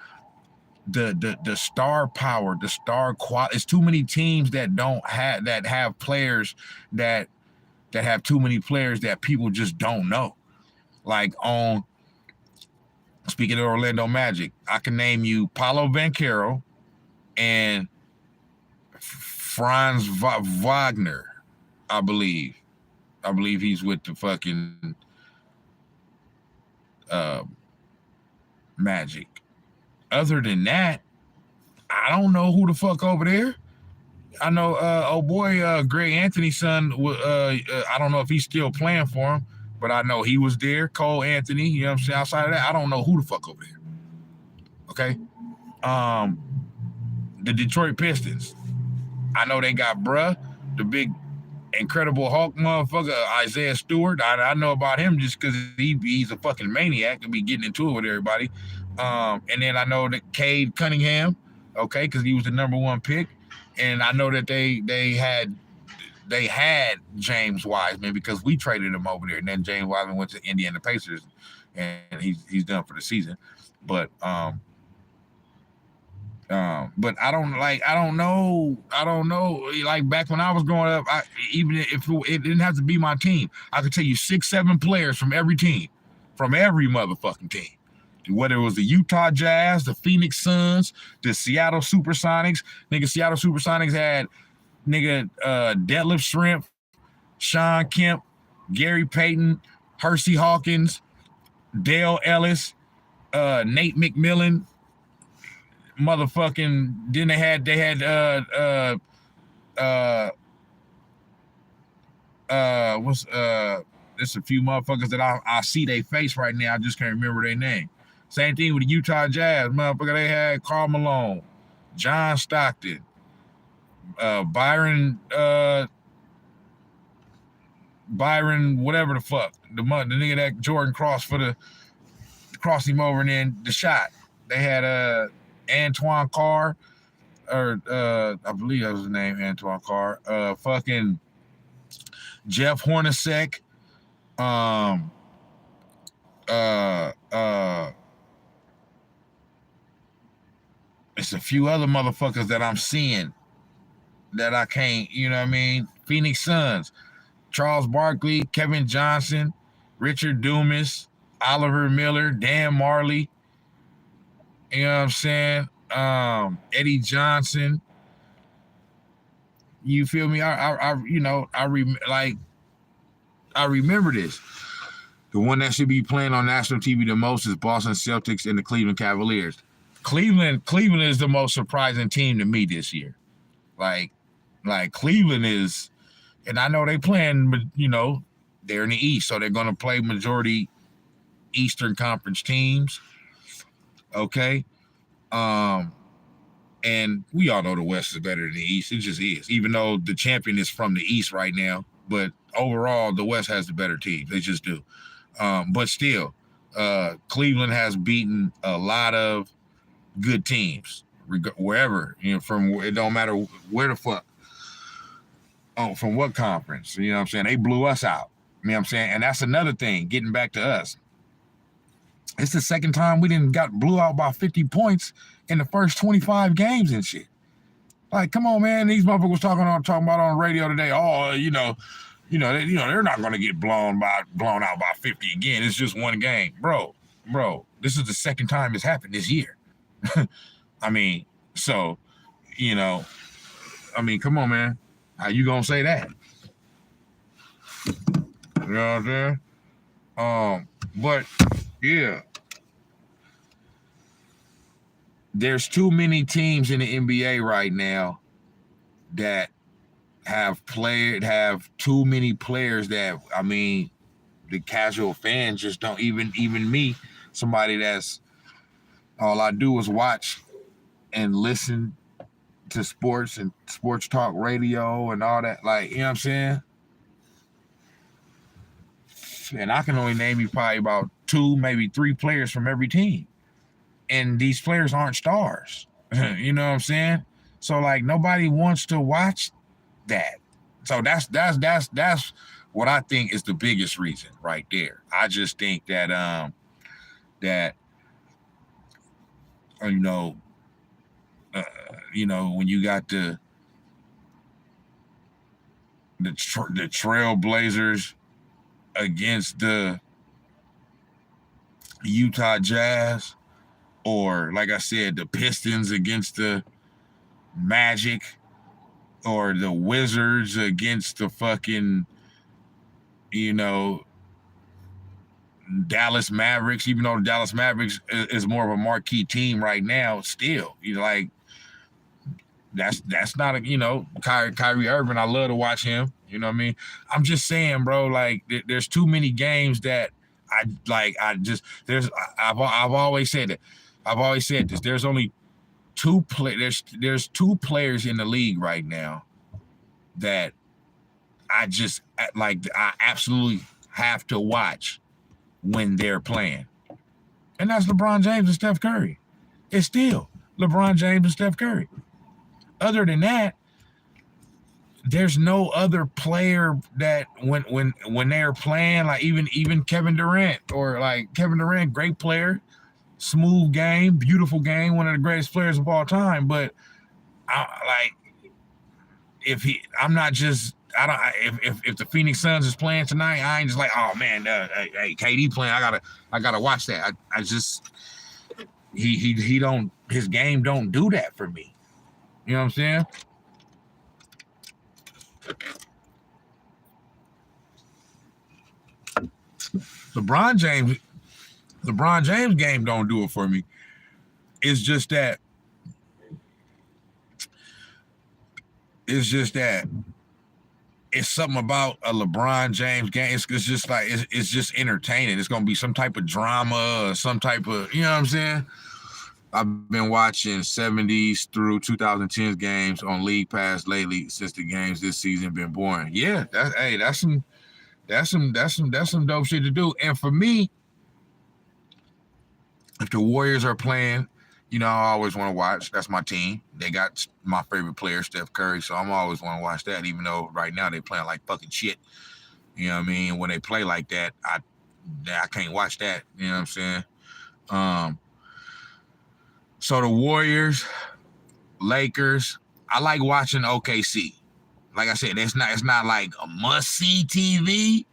the star power, the star quality, it's too many teams that have players that have too many players that people just don't know. Like speaking of Orlando Magic, I can name you Paulo Banchero and Franz Wagner, I believe. I believe he's with the fucking Magic. Other than that, I don't know who the fuck over there. I know, Greg Anthony's son. I don't know if he's still playing for him, but I know he was there. Cole Anthony. You know what I'm saying? Outside of that, I don't know who the fuck over there. Okay. The Detroit Pistons. I know they got the big Incredible Hulk motherfucker, Isaiah Stewart. I know about him just because he's a fucking maniac and be getting into it with everybody. And then I know that Cade Cunningham, okay, because he was the #1 pick. And I know that they had James Wiseman because we traded him over there. And then James Wiseman went to Indiana Pacers and he's done for the season. But I don't know. Like back when I was growing up, even if it didn't have to be my team, I could tell you 6, 7 players from every team, from every motherfucking team. Whether it was the Utah Jazz, the Phoenix Suns, the Seattle Supersonics. Nigga, Seattle Supersonics had Detlef Schrempf, Sean Kemp, Gary Payton, Hersey Hawkins, Dale Ellis, Nate McMillan, motherfucking. Then they had there's a few motherfuckers that I see their face right now. I just can't remember their name. Same thing with the Utah Jazz, motherfucker. They had Karl Malone, John Stockton, Byron, whatever the fuck, the nigga that Jordan crossed him over and then the shot. They had Antoine Carr, or I believe that was his name, Antoine Carr. Fucking Jeff Hornacek. It's a few other motherfuckers that I'm seeing that I can't, you know what I mean? Phoenix Suns, Charles Barkley, Kevin Johnson, Richard Dumas, Oliver Miller, Dan Marley, you know what I'm saying? Eddie Johnson. You feel me? I remember this. The one that should be playing on national TV the most is Boston Celtics and the Cleveland Cavaliers. Cleveland is the most surprising team to me this year. Like Cleveland is, and I know they playing, but they're in the East, so they're going to play majority Eastern Conference teams. Okay. And we all know the West is better than the East. It just is, even though the champion is from the East right now. But overall, the West has the better teams. They just do. But still, Cleveland has beaten a lot of good teams wherever, from, it don't matter where the fuck, from what conference, you know what I'm saying? They blew us out, you know what I'm saying? And that's another thing, getting back to us. It's the second time we didn't got blew out by 50 points in the first 25 games and shit. Like, come on, man. These motherfuckers was talking about on the radio today. Oh, they're not going to get blown out by 50 again. It's just one game, bro. This is the second time it's happened this year. I mean, so, come on, man. How you gonna say that? You know what I'm saying? But yeah, there's too many teams in the NBA right now that have too many players that, the casual fans just don't, even me, somebody that's, all I do is watch and listen to sports and sports talk radio and all that, like, you know what I'm saying? And I can only name you probably about 2, maybe 3 players from every team. And these players aren't stars. You know what I'm saying? So, like, nobody wants to watch that. So that's what I think is the biggest reason right there. I just think that when you got the Trailblazers against the Utah Jazz, or like I said, the Pistons against the Magic, or the Wizards against the fucking, Dallas Mavericks, even though the Dallas Mavericks is more of a marquee team right now, still, that's not a, Kyrie Irving, I love to watch him, you know what I mean? I'm just saying, bro, like, there's too many games that I've always said it. I've always said this. There's only there's 2 players in the league right now that I absolutely have to watch when they're playing. And that's LeBron James and Steph Curry. It's still LeBron James and Steph Curry. Other than that, there's no other player that when they're playing, like even Kevin Durant, great player, smooth game, beautiful game, one of the greatest players of all time. But if the Phoenix Suns is playing tonight, I ain't just like, oh man, hey, KD playing, I gotta watch that. I just he don't, his game don't do that for me. You know what I'm saying? LeBron James game don't do it for me. It's just that it's something about a LeBron James game. It's just like it's just entertaining. It's gonna be some type of drama or some type of, you know what I'm saying? I've been watching 70s through 2010s games on League Pass lately since the games this season been boring. Yeah, that's some dope shit to do. And for me, if the Warriors are playing, you know, I always want to watch. That's my team. They got my favorite player, Steph Curry, so I'm always want to watch that, even though right now they playing like fucking shit. You know what I mean? When they play like that, I can't watch that. You know what I'm saying? So the Warriors, Lakers, I like watching OKC. Like I said, it's not like a must-see TV,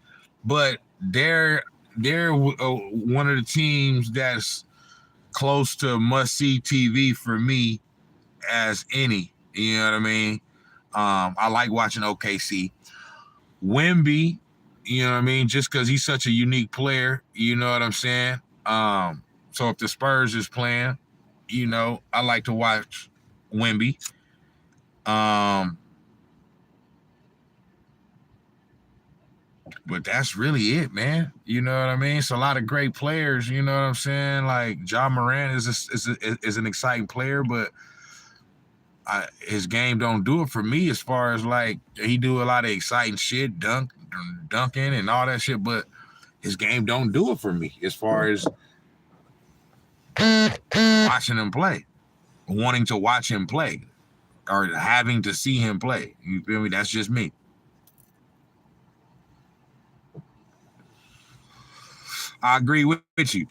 but they're one of the teams that's close to must-see TV for me as any. You know what I mean? I like watching OKC. Wemby, you know what I mean? Just because he's such a unique player, you know what I'm saying? So if the Spurs is playing, you know, I like to watch Wemby. But that's really it, man. You know what I mean? It's a lot of great players. You know what I'm saying? Like Ja Morant is an exciting player, but his game don't do it for me. As far as like, he do a lot of exciting shit, dunking and all that shit, but his game don't do it for me. As far as watching him play, wanting to watch him play, or having to see him play. You feel me? That's just me. I agree with you.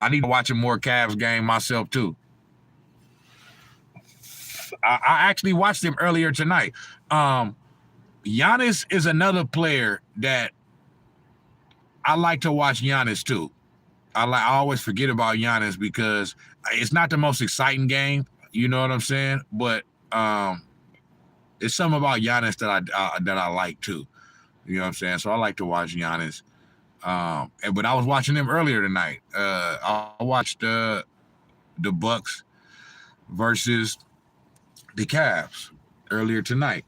I need to watch a more Cavs game myself too. I actually watched him earlier tonight. Giannis is another player that I like to watch Giannis too. I always forget about Giannis because it's not the most exciting game. You know what I'm saying? But it's something about Giannis that I like too. You know what I'm saying? So I like to watch Giannis. But I was watching him earlier tonight. I watched the Bucks versus the Cavs earlier tonight.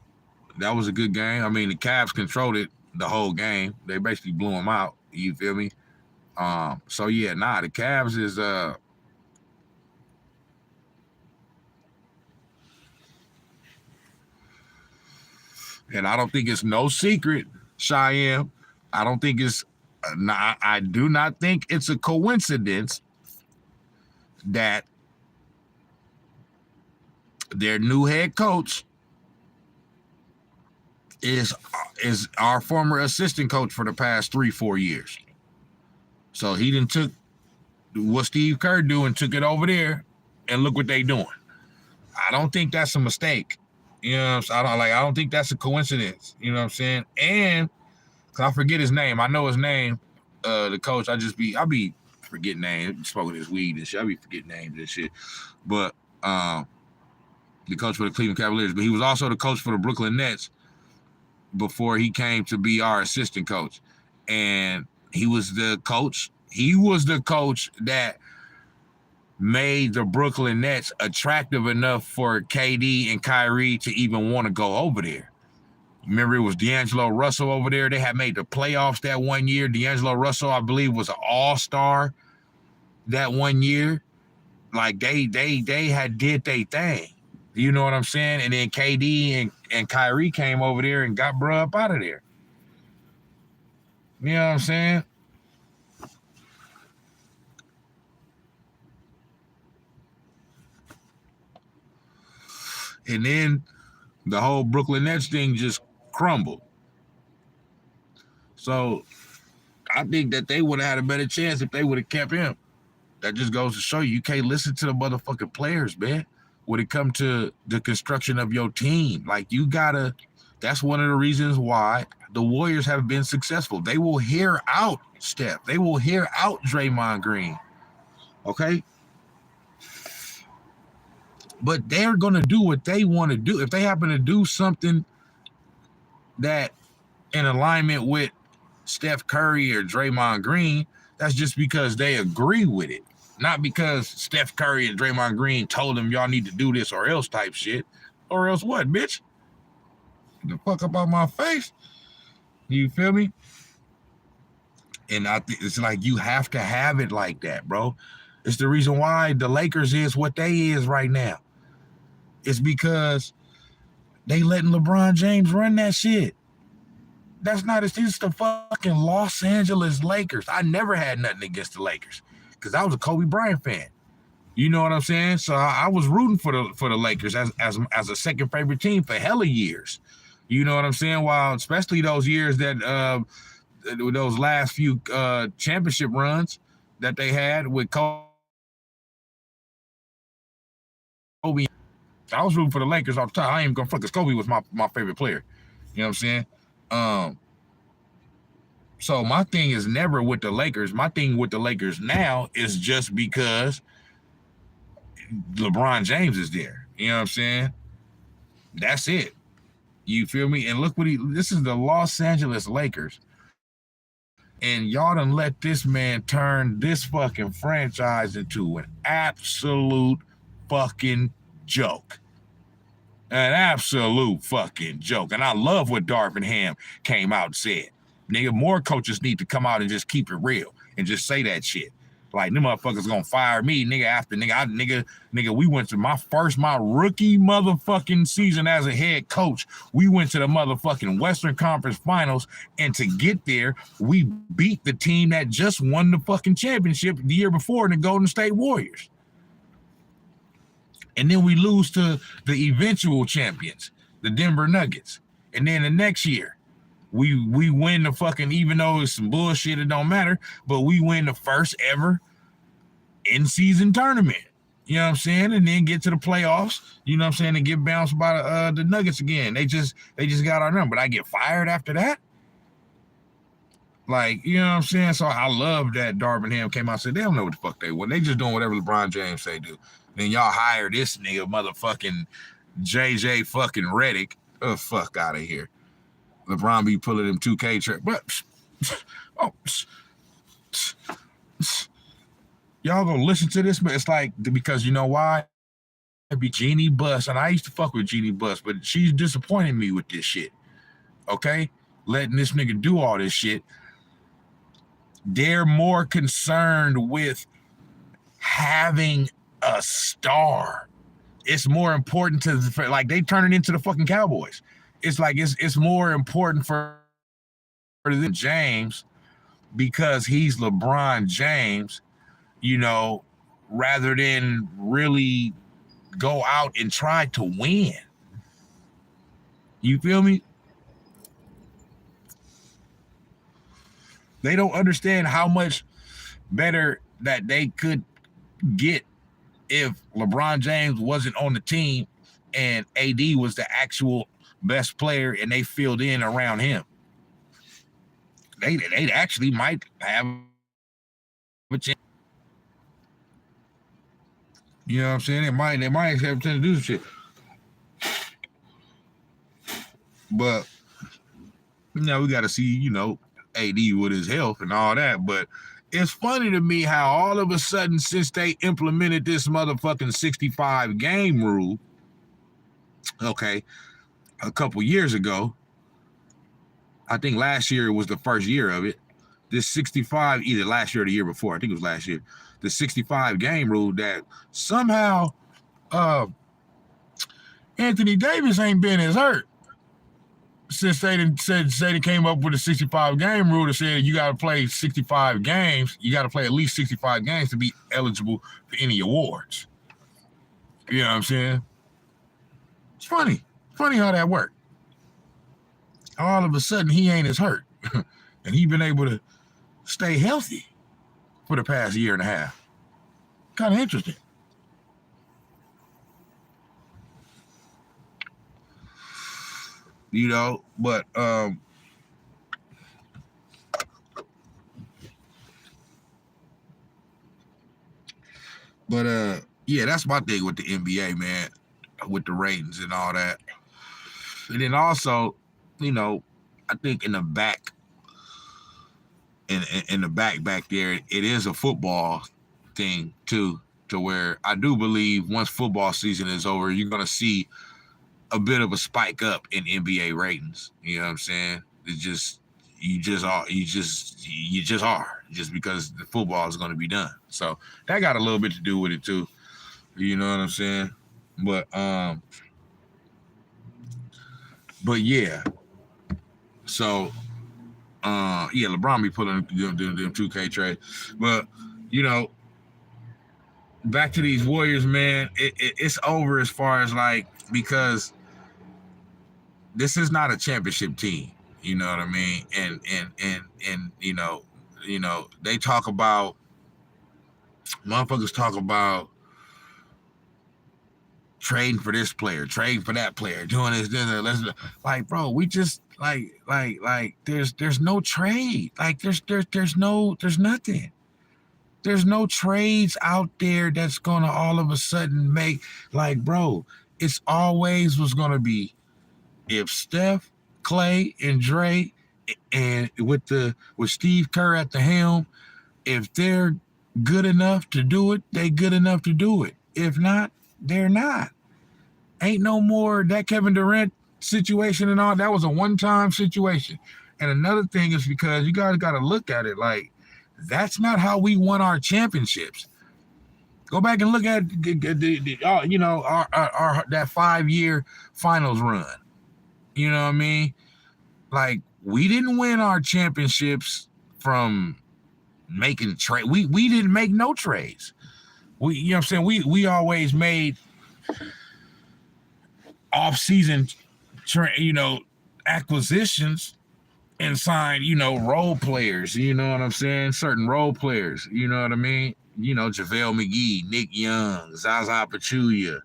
That was a good game. I mean, the Cavs controlled it the whole game. They basically blew them out. You feel me? So yeah, the Cavs is and I don't think it's no secret, Cheyenne. I don't think it's I do not think it's a coincidence that their new head coach is our former assistant coach for the past 3-4 years. So he didn't took what Steve Kerr do and took it over there, and look what they doing. I don't think that's a mistake. You know what I'm saying? I don't think that's a coincidence. You know what I'm saying? And I forget his name. I know his name. The coach. I be forgetting names. Smoking his weed and shit. I be forgetting names and shit. But the coach for the Cleveland Cavaliers. But he was also the coach for the Brooklyn Nets before he came to be our assistant coach. And he was the coach. He was the coach that made the Brooklyn Nets attractive enough for KD and Kyrie to even want to go over there. Remember, it was D'Angelo Russell over there. They had made the playoffs that one year. D'Angelo Russell, I believe, was an all-star that one year. Like, they had did their thing. You know what I'm saying? And then KD and Kyrie came over there and got bruh up out of there. You know what I'm saying? And then the whole Brooklyn Nets thing just crumbled. So I think that they would have had a better chance if they would have kept him. That just goes to show you can't listen to the motherfucking players, man. When it comes to the construction of your team, like you gotta. That's one of the reasons why the Warriors have been successful. They will hear out Steph. They will hear out Draymond Green. Okay? But they're going to do what they want to do. If they happen to do something that in alignment with Steph Curry or Draymond Green, that's just because they agree with it. Not because Steph Curry and Draymond Green told them y'all need to do this or else type shit. Or else what, bitch? Get the fuck up out my face. You feel me? And I think it's like you have to have it like that, bro. It's the reason why the Lakers is what they is right now. It's because they letting LeBron James run that shit. That's not, it's the fucking Los Angeles Lakers. I never had nothing against the Lakers because I was a Kobe Bryant fan. You know what I'm saying? So I was rooting for the Lakers as a second favorite team for hella years. You know what I'm saying? While especially those years that those last few championship runs that they had with Kobe. I was rooting for the Lakers off the top. I ain't even gonna fuck because Kobe was my favorite player. You know what I'm saying? So my thing is never with the Lakers. My thing with the Lakers now is just because LeBron James is there. You know what I'm saying? That's it. You feel me? And look what this is the Los Angeles Lakers. And y'all done let this man turn this fucking franchise into an absolute fucking joke. An absolute fucking joke. And I love what Darvin Ham came out and said. Nigga, more coaches need to come out and just keep it real and just say that shit. Like, them motherfuckers gonna fire me, nigga, after, nigga, we went to my rookie motherfucking season as a head coach. We went to the motherfucking Western Conference Finals, and to get there, we beat the team that just won the fucking championship the year before, the Golden State Warriors. And then we lose to the eventual champions, the Denver Nuggets. And then the next year, we win the fucking, even though it's some bullshit, it don't matter, but we win the first ever in-season tournament. You know what I'm saying? And then get to the playoffs, you know what I'm saying, and get bounced by the Nuggets again. They just got our number. But I get fired after that? Like, you know what I'm saying? So I love that Darvin Ham came out and said they don't know what the fuck they want. They just doing whatever LeBron James say do. Then y'all hire this nigga motherfucking JJ fucking Redick. Oh, fuck out of here. LeBron be pulling them 2K tricks. But y'all gonna listen to this, but it's like, because you know why? It'd be Jeannie Buss, and I used to fuck with Jeannie Buss, but she's disappointing me with this shit. Okay? Letting this nigga do all this shit. They're more concerned with having a star. It's more important like they turn it into the fucking Cowboys. It's like it's more important for James because he's LeBron James, you know, rather than really go out and try to win. You feel me? They don't understand how much better that they could get if LeBron James wasn't on the team and AD was the actual best player and they filled in around him. They actually might have a chance. You know what I'm saying? They might have a chance to do some shit. But now we got to see, you know, AD with his health and all that. But it's funny to me how all of a sudden, since they implemented this motherfucking 65 game rule, okay, a couple years ago, I think last year was the first year of it. This 65, either last year or the year before, I think it was last year, the 65 game rule that somehow Anthony Davis ain't been as hurt since they came up with a 65 game rule that said you got to play 65 games. You got to play at least 65 games to be eligible for any awards. You know what I'm saying? It's funny how that worked. All of a sudden, he ain't as hurt, and he been able to stay healthy for the past year and a half. Kind of interesting. You know, but yeah, that's my thing with the NBA, man, with the ratings and all that. And then also, you know, I think in the back, in the back there, it is a football thing too, to where I do believe once football season is over, you're gonna see a bit of a spike up in NBA ratings. You know what I'm saying? It's just you just are just because the football is going to be done. So that got a little bit to do with it too. You know what I'm saying? But yeah. So yeah, LeBron be pulling them 2K trades. But you know, back to these Warriors, man. It's over as far as like, because this is not a championship team, you know what I mean? And you know, they talk about, motherfuckers talk about trading for this player, trading for that player, doing this, like, bro, we just like there's no trade. Like there's nothing. There's no trades out there that's gonna all of a sudden make, like, bro, it's always was gonna be, if Steph, Clay, and Dre, and with Steve Kerr at the helm, if they're good enough to do it, they good enough to do it. If not, they're not. Ain't no more that Kevin Durant situation and all. That was a one-time situation. And another thing is, because you guys got to look at it like, that's not how we won our championships. Go back and look at our that 5-year finals run. You know what I mean? Like, we didn't win our championships from making trade. We didn't make no trades. You know what I'm saying? We always made off-season, acquisitions and signed, role players. You know what I'm saying? Certain role players. You know what I mean? JaVale McGee, Nick Young, Zaza Pachulia,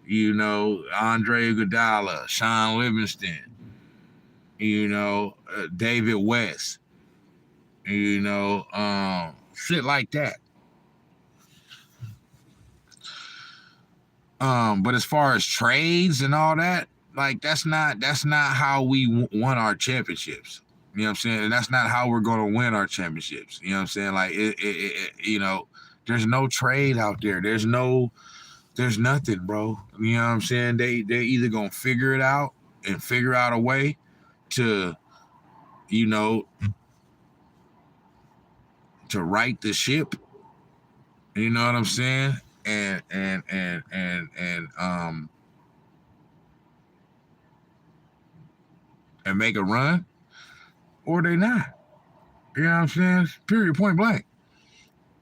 Andre Iguodala, Sean Livingston, David West, shit like that. But as far as trades and all that, like, that's not how we won our championships. You know what I'm saying? And that's not how we're going to win our championships. You know what I'm saying? Like, there's no trade out there. There's nothing, bro. You know what I'm saying? They're either going to figure it out and figure out a way to, to right the ship. You know what I'm saying? And make a run, or they not. You know what I'm saying? Period, point blank.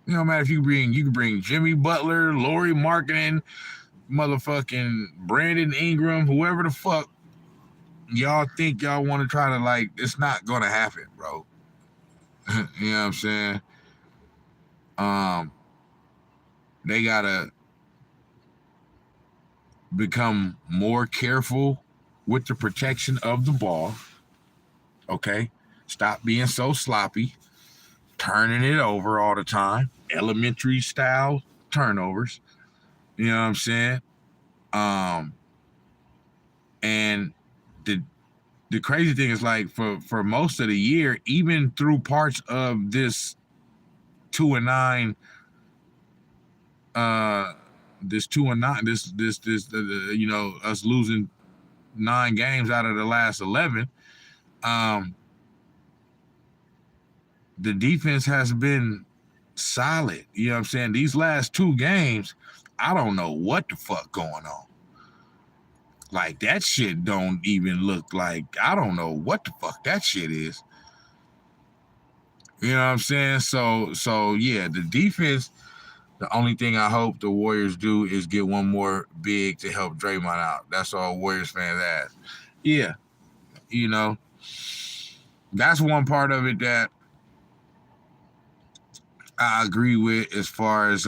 You know, matter if you can bring Jimmy Butler, Laurie Marketing, motherfucking Brandon Ingram, whoever the fuck y'all think y'all want to try to, like, it's not gonna happen, bro. You know what I'm saying? They gotta become more careful with the protection of the ball. Okay? Stop being so sloppy, turning it over all the time, elementary style turnovers. You know what I'm saying? And the crazy thing is, like, for most of the year, even through parts of this 2-9, us losing 9 games out of the last 11, the defense has been solid. You know what I'm saying? These last 2 games, I don't know what the fuck going on. Like that shit don't even look like, I don't know what the fuck that shit is. You know what I'm saying? So yeah, the defense, the only thing I hope the Warriors do is get one more big to help Draymond out. That's all Warriors fans ask. Yeah, you know, that's one part of it that I agree with as far as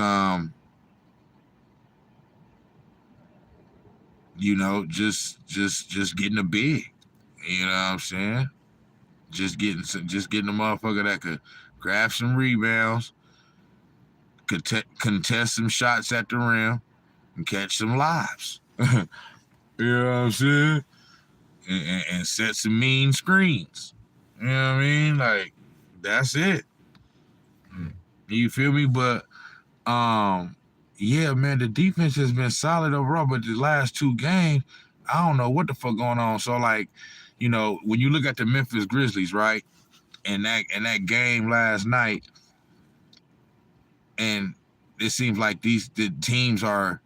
just getting a big. You know what I'm saying? Just getting a motherfucker that could grab some rebounds, contest some shots at the rim, and catch some lives. You know what I'm saying? And set some mean screens. You know what I mean? Like, that's it. You feel me? But yeah, man, the defense has been solid overall, but the last two games, I don't know what the fuck going on. So like, when you look at the Memphis Grizzlies, right? And that game last night, and it seems like the teams are,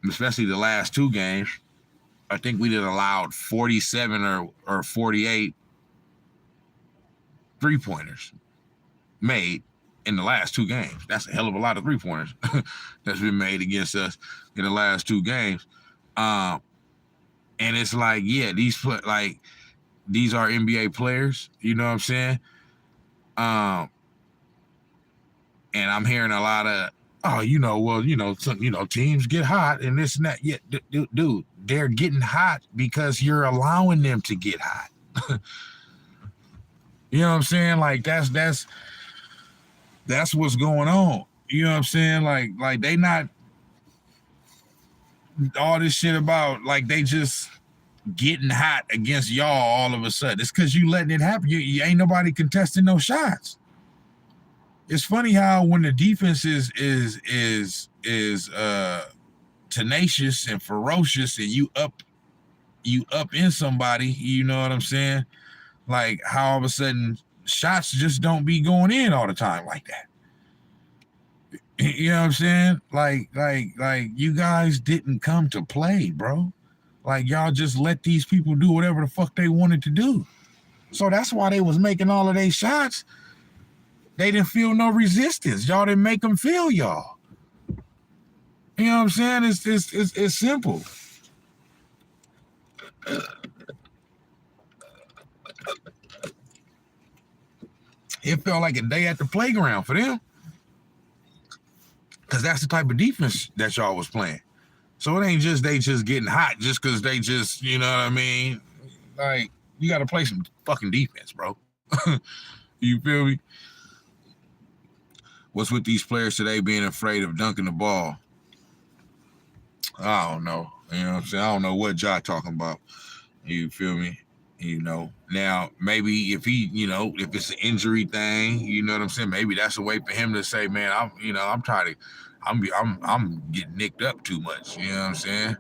especially the last two games, I think we did allowed 47 or 48 3-pointers made in the last two games. That's a hell of a lot of 3-pointers that's been made against us in the last two games. And it's like, yeah, these are NBA players, you know what I'm saying? And I'm hearing a lot of, teams get hot and this and that. Yeah, dude, they're getting hot because you're allowing them to get hot. You know what I'm saying? Like that's what's going on. You know what I'm saying? Like they not all this shit about like they just getting hot against y'all all of a sudden. It's because you letting it happen. You ain't nobody contesting no shots. It's funny how when the defense is tenacious and ferocious and you up in somebody, you know what I'm saying? Like how all of a sudden shots just don't be going in all the time like that. You know what I'm saying? Like you guys didn't come to play, bro. Like y'all just let these people do whatever the fuck they wanted to do. So that's why they was making all of these shots. They didn't feel no resistance. Y'all didn't make them feel y'all. You know what I'm saying? It's simple. It felt like a day at the playground for them. Because that's the type of defense that y'all was playing. So it ain't just they just getting hot just because they just, you know what I mean? Like, you got to play some fucking defense, bro. You feel me? What's with these players today being afraid of dunking the ball? I don't know. You know what I'm saying? I don't know what y'all talking about. You feel me? Now maybe if he, if it's an injury thing, you know what I'm saying? Maybe that's a way for him to say, man, I'm tired of, I'm getting nicked up too much. You know what I'm saying?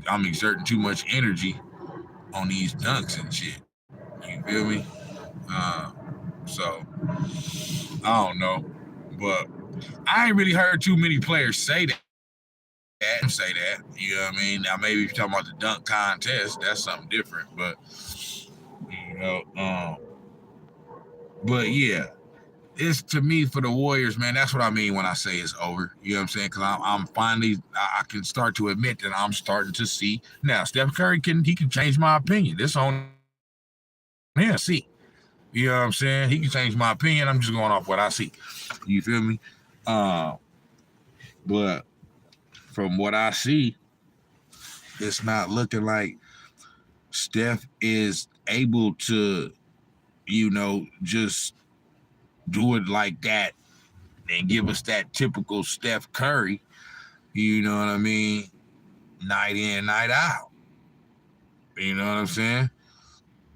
I'm exerting too much energy on these dunks and shit. You feel me? So I don't know, but I ain't really heard too many players say that. You know what I mean? Now maybe if you're talking about the dunk contest, that's something different. But but yeah, it's to me for the Warriors, man. That's what I mean when I say it's over. You know what I'm saying? Because I'm finally, I can start to admit that I'm starting to see now. Steph Curry can change my opinion. This on him. See, you know what I'm saying? He can change my opinion. I'm just going off what I see. You feel me? But from what I see, it's not looking like Steph is able to, just do it like that and give us that typical Steph Curry, you know what I mean, night in, night out. You know what I'm saying?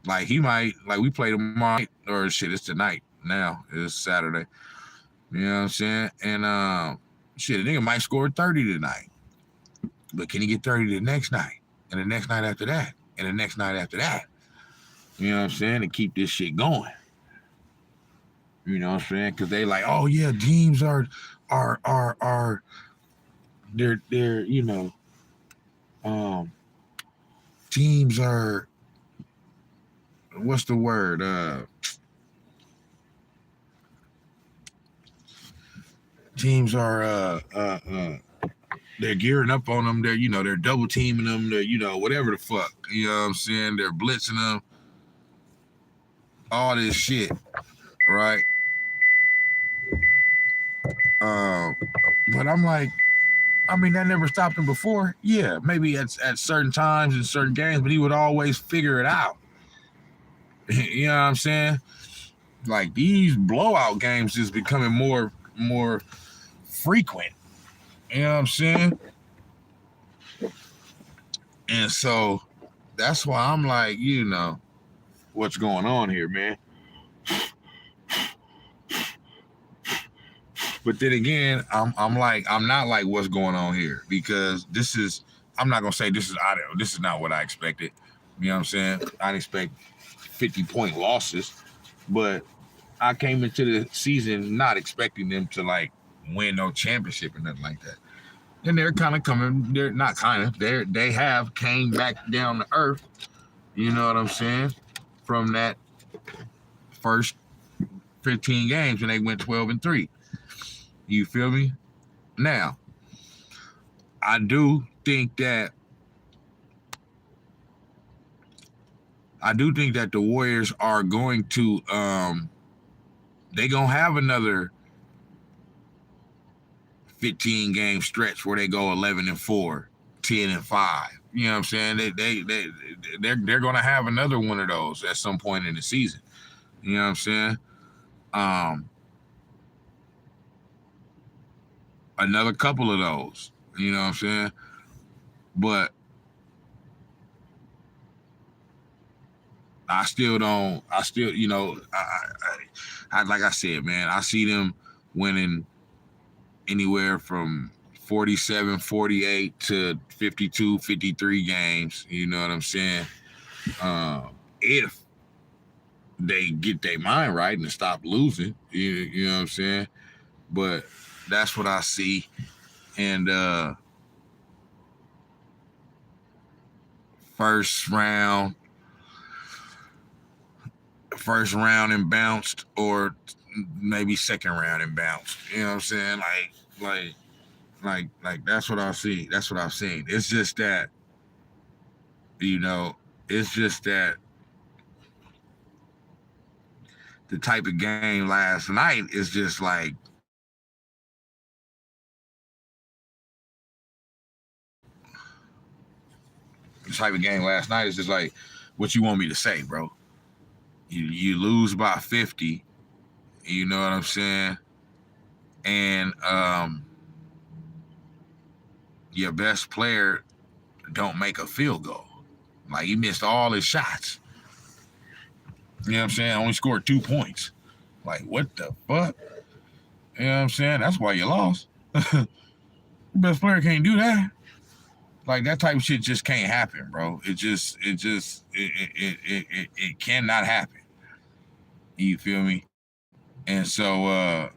Like he might, like we play tomorrow night, or shit, it's tonight now. It's Saturday. You know what I'm saying? And shit, the nigga might score 30 tonight. But can he get 30 the next night? And the next night after that? And the next night after that? You know what I'm saying? To keep this shit going. You know what I'm saying? Because they like, oh yeah, teams are they're um teams are, what's the word? Teams are they're gearing up on them. They're double teaming them. They're whatever the fuck. You know what I'm saying? They're blitzing them. All this shit, right? Um, but I'm like, I mean, that never stopped him before. Yeah, maybe at certain times in certain games, but he would always figure it out. You know what I'm saying? Like these blowout games is becoming more frequent. You know what I'm saying? And so that's why I'm like, what's going on here, man? But then again, I'm not like what's going on here, because I'm not gonna say this is not what I expected. You know what I'm saying? I didn't expect 50-point losses, but I came into the season not expecting them to like win no championship or nothing like that. And they're kind of coming. They're not kind of. They have came back down to earth. You know what I'm saying? From that first 15 games when they went 12-3. You feel me? Now, I do think that the Warriors are going to they gonna have another 15 game stretch where they go 11-4, 10-5. You know what I'm saying? They're gonna have another one of those at some point in the season. You know what I'm saying? Another couple of those. You know what I'm saying? But I still don't. I still, like I said, man, I see them winning anywhere from 47, 48 to 52, 53 games. You know what I'm saying? If they get their mind right and stop losing, you know what I'm saying? But that's what I see. And first round and bounced, or maybe second round and bounced. You know what I'm saying? Like that's what I see. That's what I've seen. It's just that, it's just that the type of game last night is just like, the type of game last night is just like, what you want me to say, bro? You lose by 50. You know what I'm saying? And your best player don't make a field goal. Like, he missed all his shots. You know what I'm saying? Only scored 2 points. Like, what the fuck? You know what I'm saying? That's why you lost. Best player can't do that. Like, that type of shit just can't happen, bro. It cannot happen. You feel me? And so,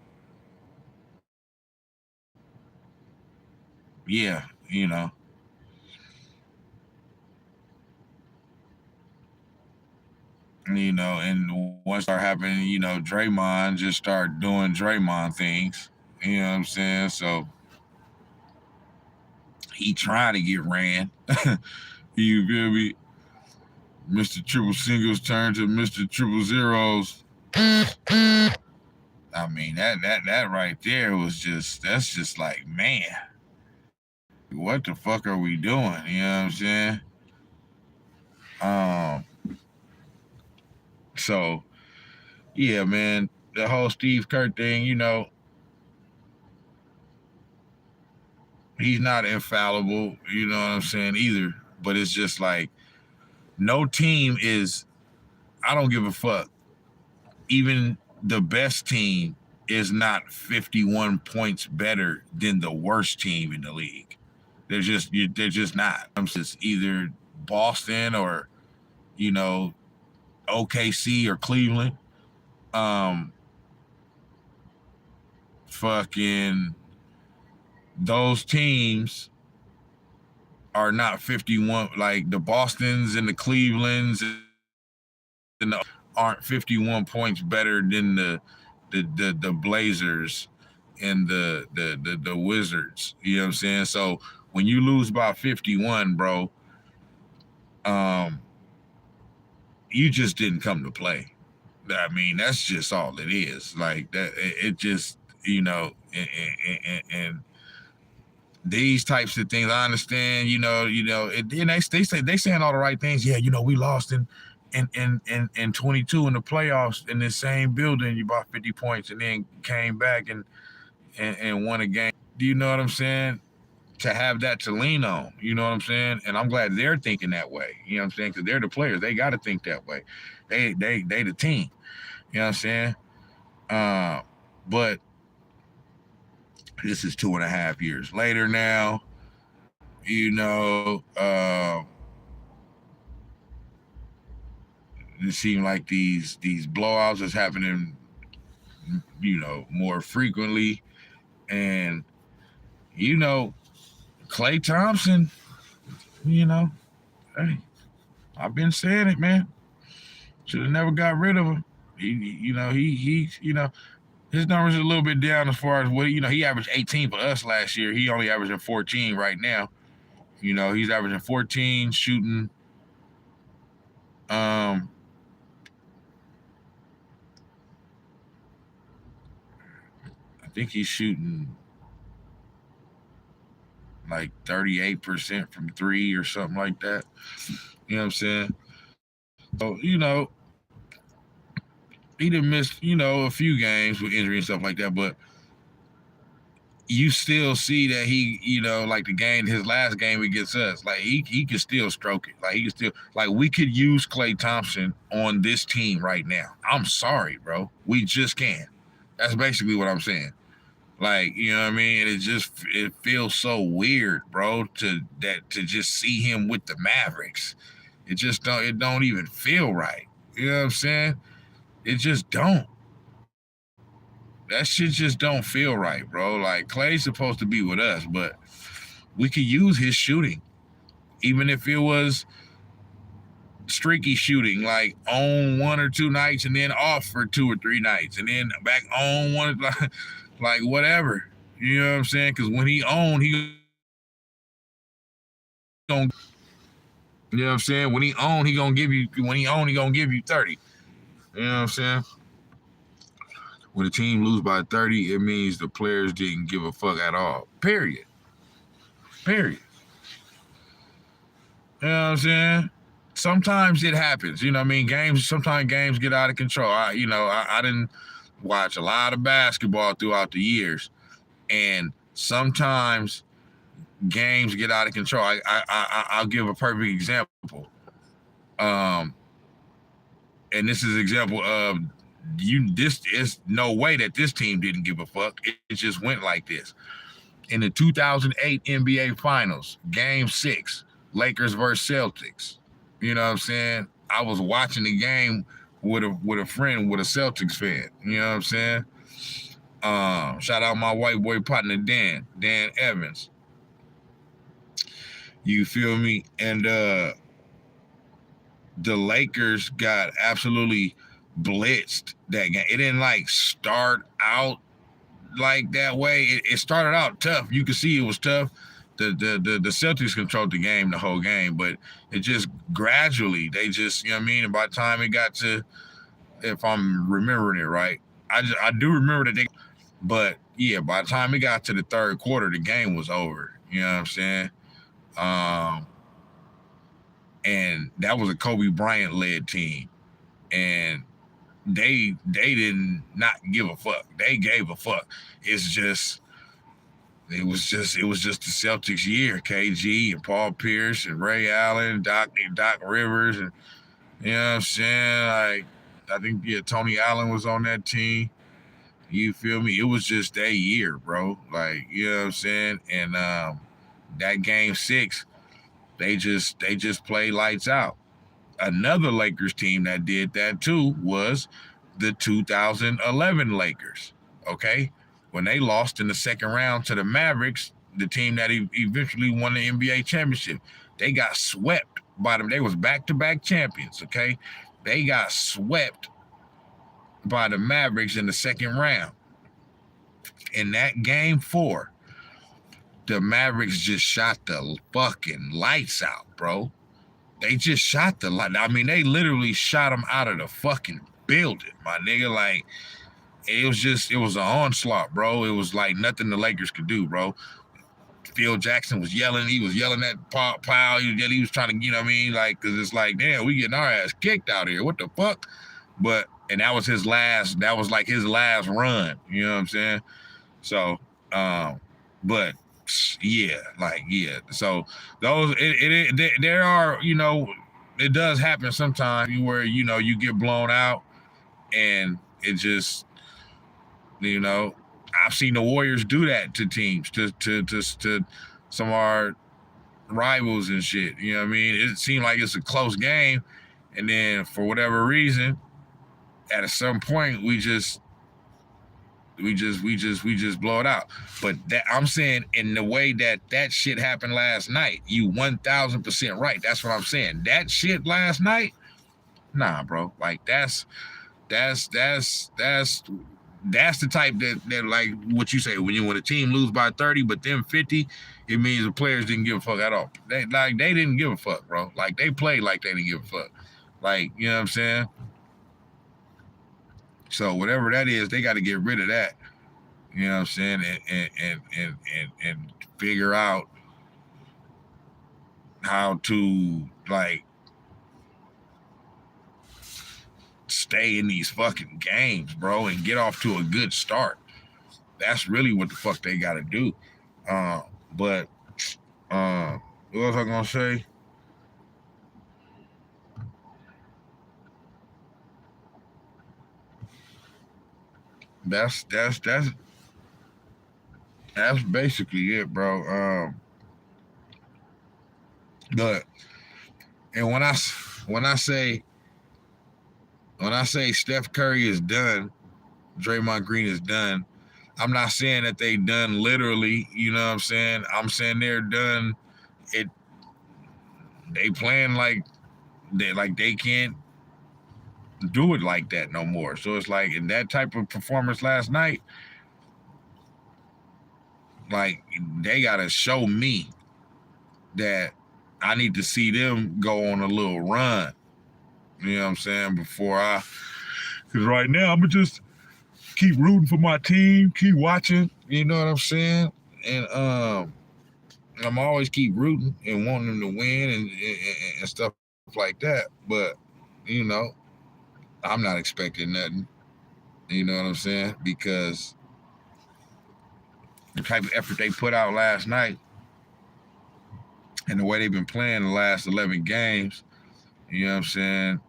yeah, and once start happening, Draymond just start doing Draymond things. You know what I'm saying? So he trying to get ran. You feel me? Mr. Triple Singles turned to Mr. Triple Zeros. I mean, that right there that's just like, man, what the fuck are we doing? You know what I'm saying? So yeah, man, the whole Steve Kerr thing, he's not infallible, you know what I'm saying, either. But it's just like, no team is, I don't give a fuck. Even the best team is not 51 points better than the worst team in the league. They're just not. It's either Boston or, OKC or Cleveland. Fucking those teams are not 51, like the Bostons and the Clevelands and the aren't 51 points better than the Blazers and the Wizards. You know what I'm saying? So when you lose by 51, bro, you just didn't come to play. I mean, that's just all it is. Like that, it just, and these types of things, I understand. They saying all the right things. Yeah, we lost in 22 in the playoffs in this same building. You bought 50 points and then came back and won a game. Do you know what I'm saying? To have that to lean on, you know what I'm saying? And I'm glad they're thinking that way. You know what I'm saying? Because they're the players. They got to think that way. They the team. You know what I'm saying? But this is 2.5 years later now. It seems like these blowouts is happening, more frequently. And, Klay Thompson, hey, I've been saying it, man. Should have never got rid of him. His numbers are a little bit down as far as what, he averaged 18 for us last year. He only averaging 14 right now. He's averaging 14, shooting I think he's shooting like 38% from three or something like that. You know what I'm saying? So, he didn't miss, a few games with injury and stuff like that, but you still see that he, like his last game against us, like he can still stroke it. Like he can still, like we could use Klay Thompson on this team right now. I'm sorry, bro. We just can't. That's basically what I'm saying. Like, you know what I mean? It feels so weird, bro, to just see him with the Mavericks. It don't even feel right. You know what I'm saying? It just don't. That shit just don't feel right, bro. Like Klay's supposed to be with us, but we could use his shooting. Even if it was streaky shooting, like on 1 or 2 nights and then off for 2 or 3 nights and then back on one, like whatever. You know what I'm saying? Because when he gonna, you know what I'm saying? When he gonna give you 30. You know what I'm saying? When the team lose by 30, it means the players didn't give a fuck at all. Period. You know what I'm saying? Sometimes it happens. You know what I mean? Sometimes games get out of control. I didn't watch a lot of basketball throughout the years. And sometimes games get out of control. I'll give a perfect example. And this is an example of this is no way that this team didn't give a fuck. It just went like this. In the 2008 NBA Finals, Game 6, Lakers versus Celtics. You know what I'm saying? I was watching the game with a friend, with a Celtics fan. You know what I'm saying? Shout out my white boy partner, Dan Evans. You feel me? And the Lakers got absolutely blitzed that game. It didn't like start out like that way. It started out tough. You could see it was tough. The Celtics controlled the game the whole game, but it just gradually, they just, you know what I mean? And by the time it got to, if I'm remembering it right, I do remember that but yeah, by the time it got to the third quarter, the game was over. You know what I'm saying? And that was a Kobe Bryant led team. And they didn't not give a fuck. They gave a fuck. It was just the Celtics year. KG and Paul Pierce and Ray Allen, Doc Rivers, and you know what I'm saying? Like, I think Tony Allen was on that team. You feel me? It was just that year, bro. Like, you know what I'm saying? And that Game 6, they just played lights out. Another Lakers team that did that too was the 2011 Lakers. Okay, when they lost in the second round to the Mavericks the team that eventually won the NBA championship. They got swept by them. They was back-to-back champions, okay? They got swept by the Mavericks in the second round. In that game 4, the Mavericks just shot the fucking lights out, bro. They just shot the light. I mean, they literally shot them out of the fucking building, my nigga. Like, it was an onslaught, bro. It was like nothing the Lakers could do, bro. Phil Jackson was yelling. He was yelling at Powell. He was trying to, you know what I mean? Like, because it's like, damn, we getting our ass kicked out here. What the fuck? And that was his last run. You know what I'm saying? So, but yeah. So those, there are, you know, it does happen sometimes where, you know, you get blown out and it just, you know, I've seen the Warriors do that to teams, to some of our rivals and shit. You know what I mean? It seemed like it's a close game, and then for whatever reason, at some point we just blow it out. But that, I'm saying, in the way that shit happened last night, you 1000% right. That's what I'm saying. That shit last night, nah, bro. Like that's the type that like what you say, when a team lose by 30, but then 50, it means the players didn't give a fuck at all. They didn't give a fuck, bro. Like, they played like they didn't give a fuck. Like, you know what I'm saying? So whatever that is, they got to get rid of that. You know what I'm saying? And figure out how to, like, stay in these fucking games, bro, and get off to a good start. That's really what the fuck they got to do. But what was I gonna say? That's basically it, bro. But and when I say Steph Curry is done, Draymond Green is done, I'm not saying that they done literally, you know what I'm saying? I'm saying they're done. They playing like they can't do it like that no more. So it's like, in that type of performance last night, like, they gotta show me that I need to see them go on a little run. You know what I'm saying? Because right now I'm just keep rooting for my team, keep watching, you know what I'm saying? And I'm always keep rooting and wanting them to win and stuff like that. But, you know, I'm not expecting nothing. You know what I'm saying? Because the type of effort they put out last night and the way they've been playing the last 11 games, you know what I'm saying?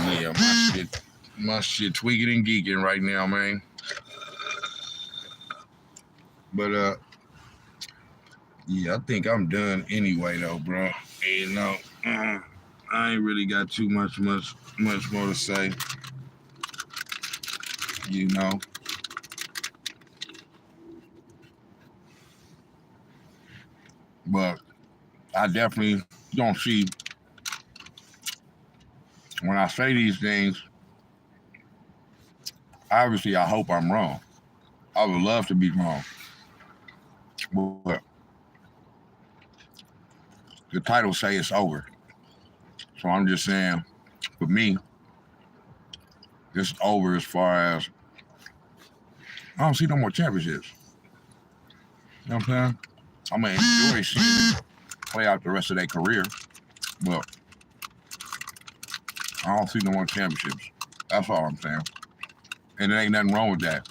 Yeah, my shit tweaking and geeking right now, man. But yeah, I think I'm done anyway, though, bro. You know, I ain't really got too much more to say. You know, but I definitely don't see, when I say these things, obviously I hope I'm wrong. I would love to be wrong. But the title say it's over. So I'm just saying, for me, it's over as far as I don't see no more championships. You know what I'm saying? I'm going to enjoy seeing them play out the rest of their career, but I don't see no more championships. That's all I'm saying. And there ain't nothing wrong with that.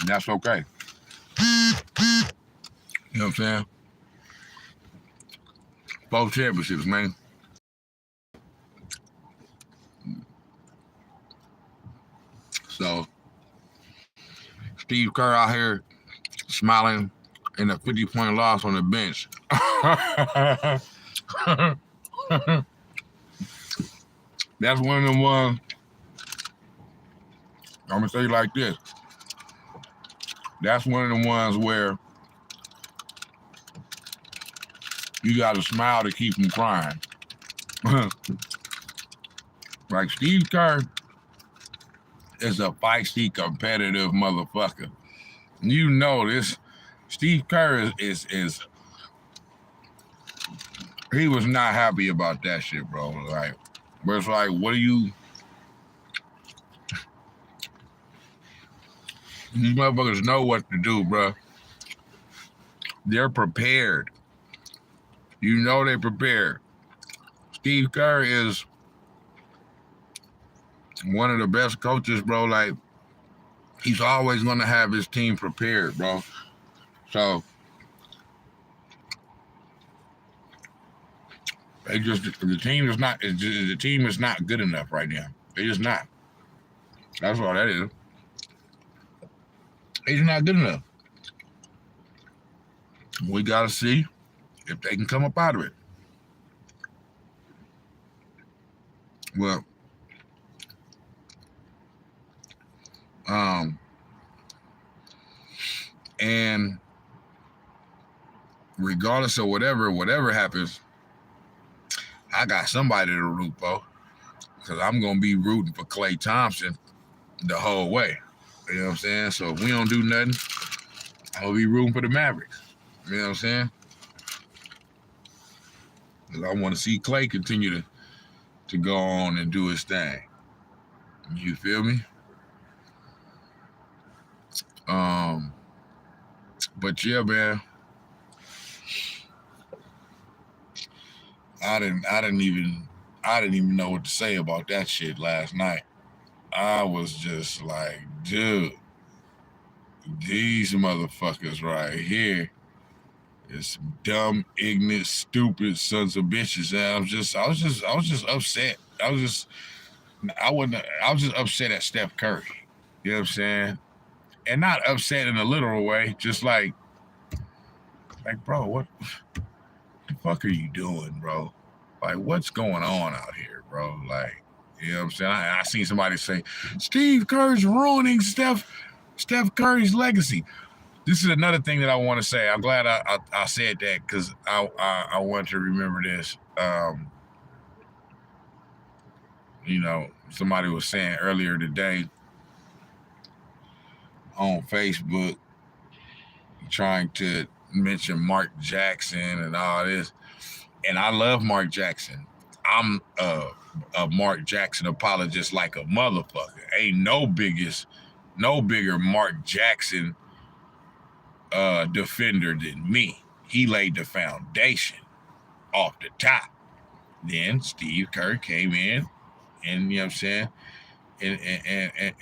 And that's okay. You know what I'm saying? Both championships, man. So, Steve Kerr out here smiling in a 50-point loss on the bench. That's one of them ones I'm gonna say it like this. That's one of the ones where you gotta smile to keep from crying. Like Steve Kerr is a feisty, competitive motherfucker. You know this. Steve Kerr is he was not happy about that shit, bro. Like, but it's like, what do you? These motherfuckers know what to do, bro. They're prepared. You know they're prepared. Steve Kerr is one of the best coaches, bro. Like, he's always gonna have his team prepared, bro. So they just the team is not the team is not good enough right now. They just not. That's all that is. It's not good enough. We gotta see if they can come up out of it. Well, and regardless of whatever happens, I got somebody to root for, because I'm gonna be rooting for Klay Thompson the whole way. You know what I'm saying? So if we don't do nothing, I'll be rooting for the Mavericks. You know what I'm saying? Because I want to see Klay continue to go on and do his thing. You feel me? But yeah, man. I didn't even know what to say about that shit last night. I was just like, dude, these motherfuckers right here is some dumb, ignorant, stupid sons of bitches. And I was just upset. I was just upset at Steph Curry. You know what I'm saying? And not upset in a literal way, just like, bro, what the fuck are you doing, bro? Like, what's going on out here, bro? Like, you know what I'm saying? I seen somebody say, Steve Kerr's ruining Steph Curry's legacy. This is another thing that I want to say. I'm glad I said that, because I want to remember this. You know, somebody was saying earlier today on Facebook, trying to mention Mark Jackson and all this. And I love Mark Jackson. I'm a Mark Jackson apologist like a motherfucker. Ain't no bigger Mark Jackson defender than me. He laid the foundation off the top. Then Steve Kerr came in and, you know what I'm saying,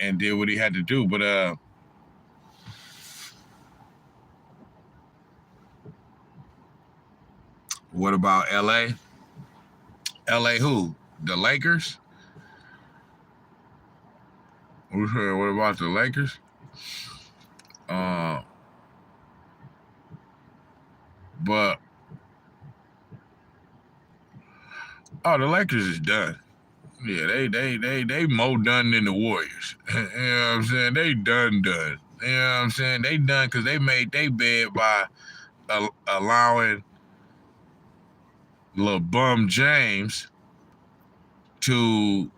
and did what he had to do. But what about LA? LA who? The Lakers? What about the Lakers? But the Lakers is done. Yeah, they more done than the Warriors. You know what I'm saying? They done. You know what I'm saying? They done because they made their bed by allowing little bum James to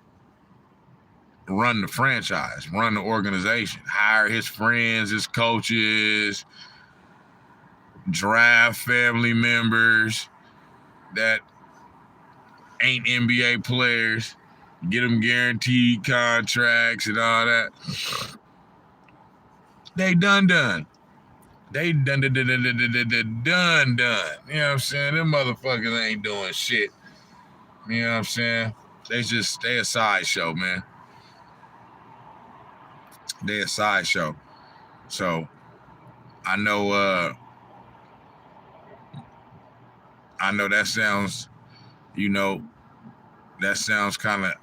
run the franchise, run the organization, hire his friends, his coaches, draft family members that ain't NBA players, get them guaranteed contracts and all that. They done. They done. You know what I'm saying? Them motherfuckers ain't doing shit. You know what I'm saying? They a sideshow, man. They a sideshow. So I know that sounds, that sounds kind of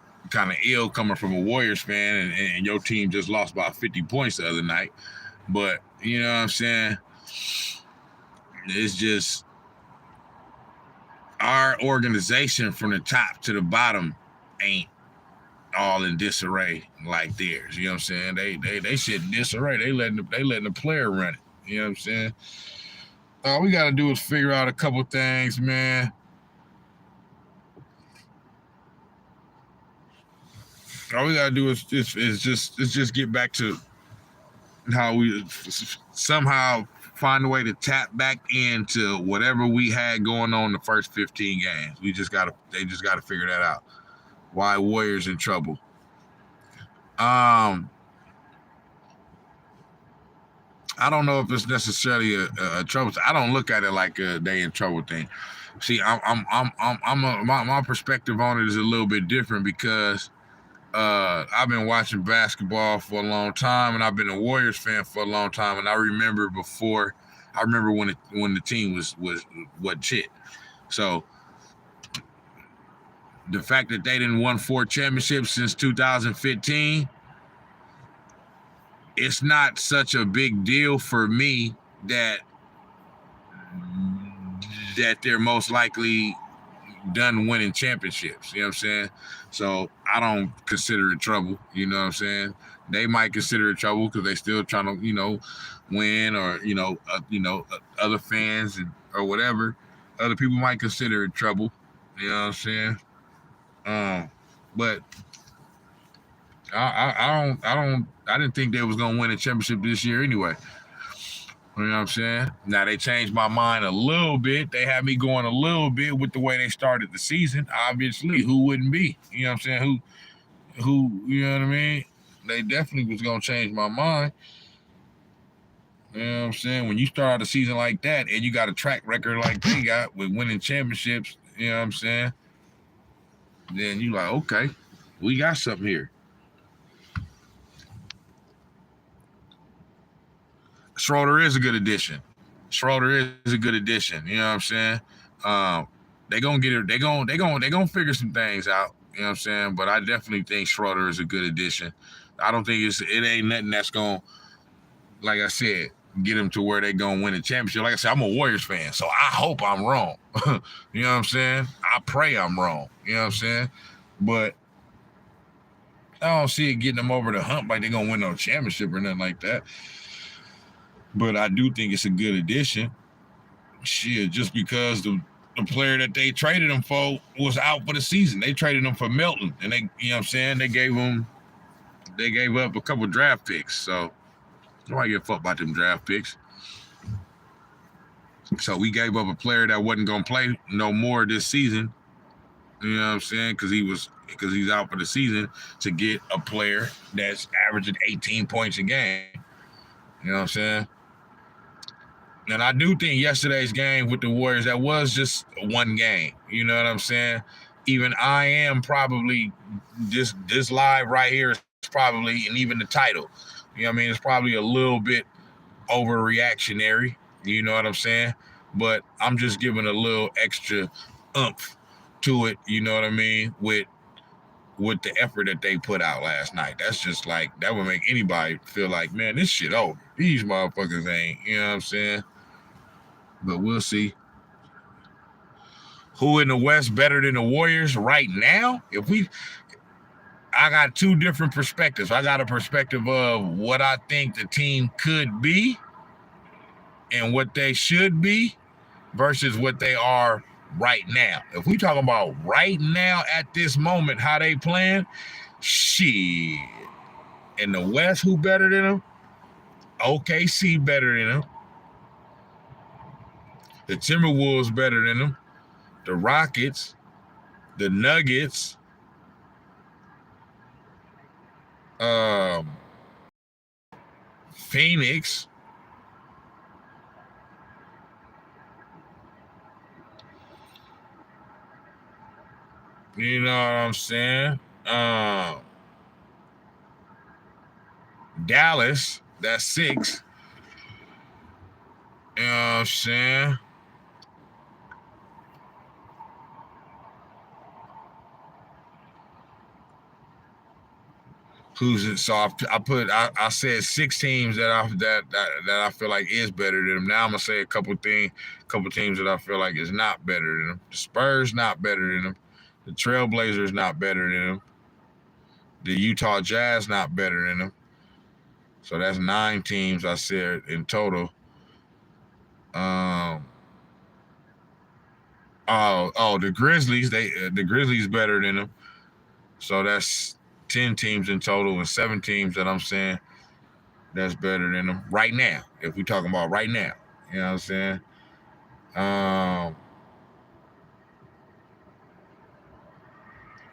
ill coming from a Warriors fan, and your team just lost by 50 points the other night. But you know what I'm saying? It's just our organization from the top to the bottom ain't all in disarray like theirs. You know what I'm saying? They shit in disarray. They letting the player run it. You know what I'm saying? All we gotta do is figure out a couple things, man. All we gotta do is just get back to how we somehow find a way to tap back into whatever we had going on the first 15 games. They just gotta figure that out. Why Warriors in trouble? I don't know if it's necessarily a trouble. I don't look at it like a they in trouble thing. See, my perspective on it is a little bit different because I've been watching basketball for a long time, and I've been a Warriors fan for a long time. And I remember when the team was what shit. So the fact that they didn't won 4 championships since 2015, it's not such a big deal for me that they're most likely done winning championships. You know what I'm saying? So I don't consider it trouble. You know what I'm saying? They might consider it trouble because they still trying to, win, or other fans or whatever. Other people might consider it trouble. You know what I'm saying? But I didn't think they was gonna win a championship this year anyway. You know what I'm saying? Now they changed my mind a little bit. They had me going a little bit with the way they started the season. Obviously, who wouldn't be? You know what I'm saying? Who? You know what I mean? They definitely was gonna change my mind. You know what I'm saying? When you start out a season like that and you got a track record like they got with winning championships, you know what I'm saying? Then you like, okay, we got something here. Schroeder is a good addition. Schroeder is a good addition. You know what I'm saying? They gonna get it. They gonna figure some things out. You know what I'm saying? But I definitely think Schroeder is a good addition. I don't think it ain't nothing that's gonna, like I said, get them to where they gonna win a championship. Like I said, I'm a Warriors fan, so I hope I'm wrong. You know what I'm saying? I pray I'm wrong. You know what I'm saying? But I don't see it getting them over the hump like they're gonna win no championship or nothing like that. But I do think it's a good addition. Shit, just because the player that they traded him for was out for the season. They traded him for Milton, and you know what I'm saying? They gave up a couple draft picks. So nobody give a fuck about them draft picks. So we gave up a player that wasn't gonna play no more this season. You know what I'm saying? Because he's out for the season, to get a player that's averaging 18 points a game. You know what I'm saying? And I do think yesterday's game with the Warriors, that was just one game. You know what I'm saying? Even I am probably this live right here is probably, and even the title, you know what I mean? It's probably a little bit overreactionary. You know what I'm saying? But I'm just giving a little extra oomph to it. You know what I mean? With the effort that they put out last night. That's just like, that would make anybody feel like, man, this shit over. These motherfuckers ain't, you know what I'm saying? But we'll see. Who in the West better than the Warriors right now? I got two different perspectives. I got a perspective of what I think the team could be and what they should be versus what they are right now. If we talk about right now at this moment, how they playing, shit. In the West, who better than them? OKC better than them. The Timberwolves better than them. The Rockets, the Nuggets, Phoenix. You know what I'm saying? Dallas, that's 6. You know what I'm saying? Who's it? So I said 6 teams that I feel like is better than them. Now I'm gonna say a couple teams that I feel like is not better than them. The Spurs not better than them. The Trailblazers not better than them. The Utah Jazz not better than them. So that's 9 teams I said in total. The Grizzlies. The Grizzlies better than them. So that's 10 teams in total and 7 teams that I'm saying that's better than them right now. If we talking about right now, you know what I'm saying.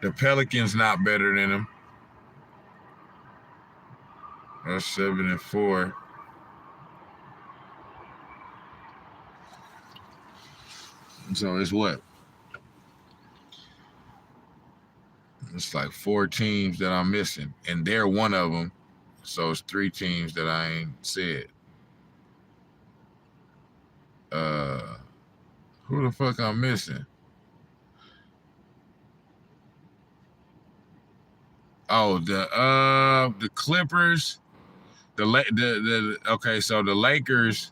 The Pelicans not better than them. That's 7-4. So it's what? It's like 4 teams that I'm missing, and they're one of them. So it's 3 teams that I ain't said. Who the fuck I'm missing? Oh, the Clippers. Okay, so the Lakers,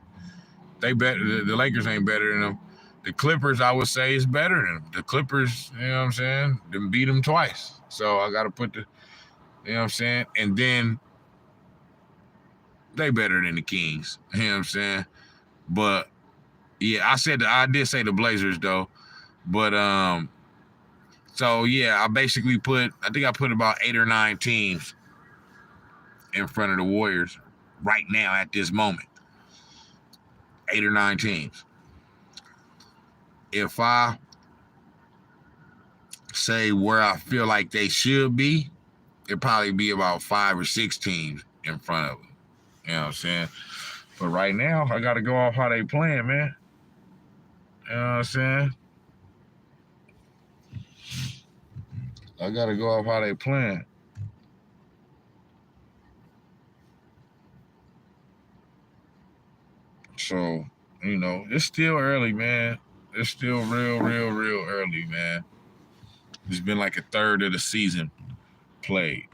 they bet the Lakers ain't better than them. The Clippers, I would say, is better than them. The Clippers, you know what I'm saying? They beat them twice. So I got to put you know what I'm saying? And then they better than the Kings. You know what I'm saying? But yeah, I did say the Blazers though. But so yeah, I think I put about 8 or 9 teams in front of the Warriors right now at this moment. 8 or 9 teams. If I say where I feel like they should be, it'd probably be about 5 or 6 teams in front of them. You know what I'm saying? But right now, I got to go off how they playing, man. You know what I'm saying? I got to go off how they playing. So, you know, it's still early, man. It's still real early, man. It's been like a third of the season played.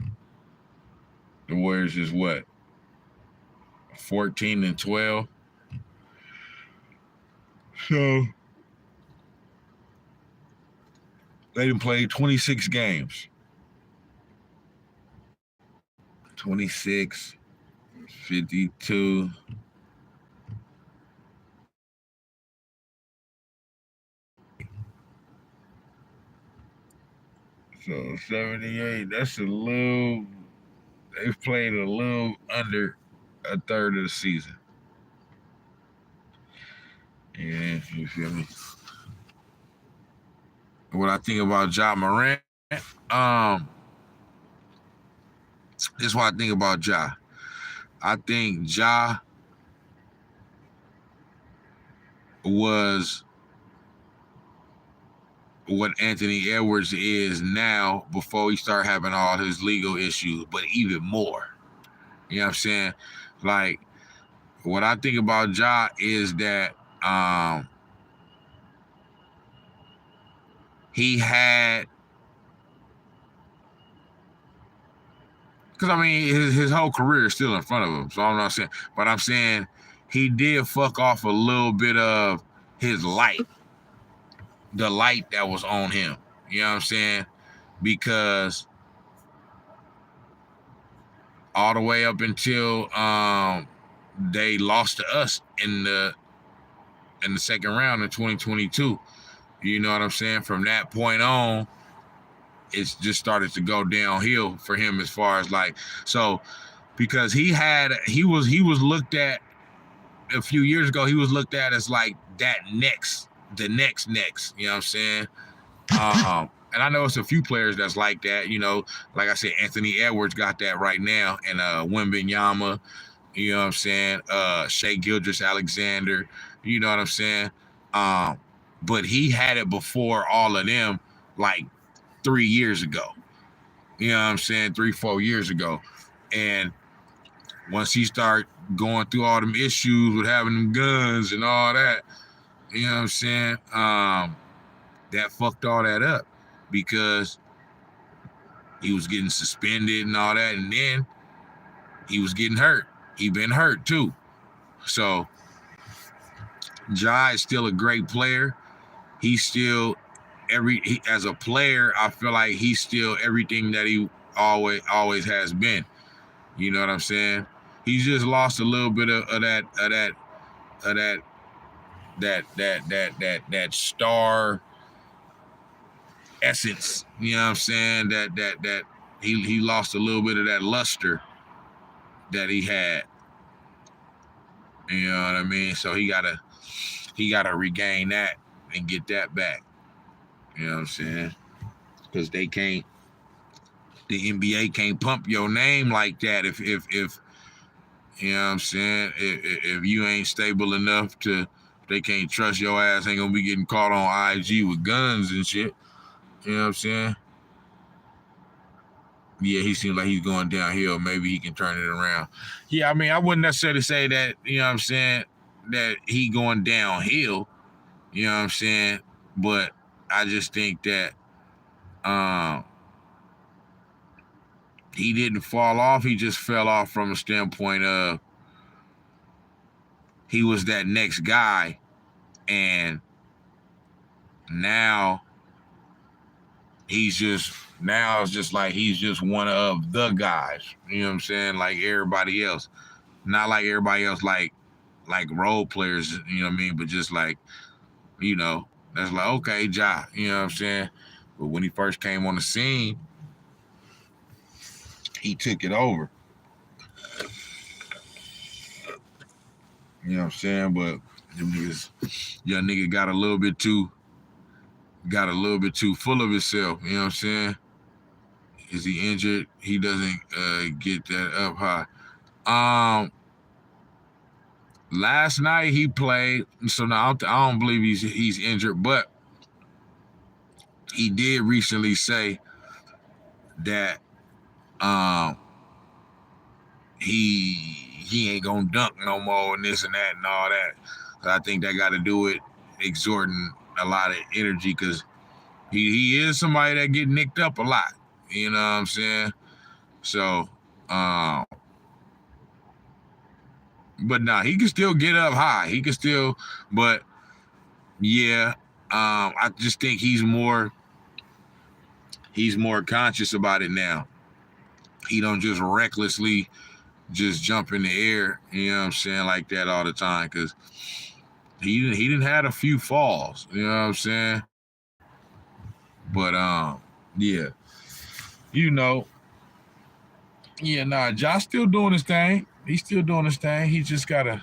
The Warriors is what? 14-12. So they done played 26 games. 26, 52. So 78, that's a little, they've played a little under a third of the season. Yeah, you feel me? What I think about Ja Morant, this is what I think about Ja. I think Ja was what Anthony Edwards is now before he started having all his legal issues, but even more. You know what I'm saying? Like, what I think about Ja is that he had, because I mean his whole career is still in front of him. So I'm not saying, but I'm saying he did fuck off a little bit of his light, the light that was on him. You know what I'm saying? Because all the way up until they lost to us in the second round in 2022. You know what I'm saying? From that point on, it's just started to go downhill for him as far as like, so because he was looked at a few years ago, he was looked at as like the next, you know what I'm saying? And I know it's a few players that's like that, you know, like I said, Anthony Edwards got that right now, and Wembanyama, you know what I'm saying? Shai Gilgeous-Alexander, you know what I'm saying? But he had it before all of them, like 3 years ago. You know what I'm saying? 3-4 years ago. And once he started going through all them issues with having them guns and all that, you know what I'm saying? That fucked all that up because he was getting suspended and all that, and then he was getting hurt. He been hurt too. So Ja is still a great player. He's still as a player, I feel like he's still everything that always has been. You know what I'm saying? He's just lost a little bit of that star essence. You know what I'm saying? That he lost a little bit of that luster that he had. You know what I mean? So he gotta regain that and get that back. You know what I'm saying? Because the NBA can't pump your name like that if you know what I'm saying, if you ain't stable enough they can't trust your ass, ain't gonna be getting caught on IG with guns and shit. You know what I'm saying? Yeah, he seems like he's going downhill. Maybe he can turn it around. Yeah, I mean, I wouldn't necessarily say that, you know what I'm saying, that he going downhill, you know what I'm saying? But I just think that he didn't fall off. He just fell off from a standpoint of he was that next guy, and now it's just like he's just one of the guys. You know what I'm saying? Like everybody else. Not like everybody else like role players, you know what I mean? But just like, you know, that's like, okay, Ja, you know what I'm saying? But when he first came on the scene, he took it over. You know what I'm saying? But young nigga got a little bit too full of himself. You know what I'm saying? Is he injured? He doesn't get that up high. Last night he played, so now I don't believe he's injured, but he did recently say that he ain't gonna dunk no more and this and that and all that. So I think that got to do with exerting a lot of energy, because he is somebody that get nicked up a lot. You know what I'm saying? So, but nah, he can still get up high. He can still, but yeah, I just think he's more conscious about it now. He don't just recklessly just jump in the air, you know what I'm saying, like that all the time, because he didn't had a few falls, you know what I'm saying? But yeah, you know, yeah, nah, Josh still doing his thing. He's still doing his thing. He just gotta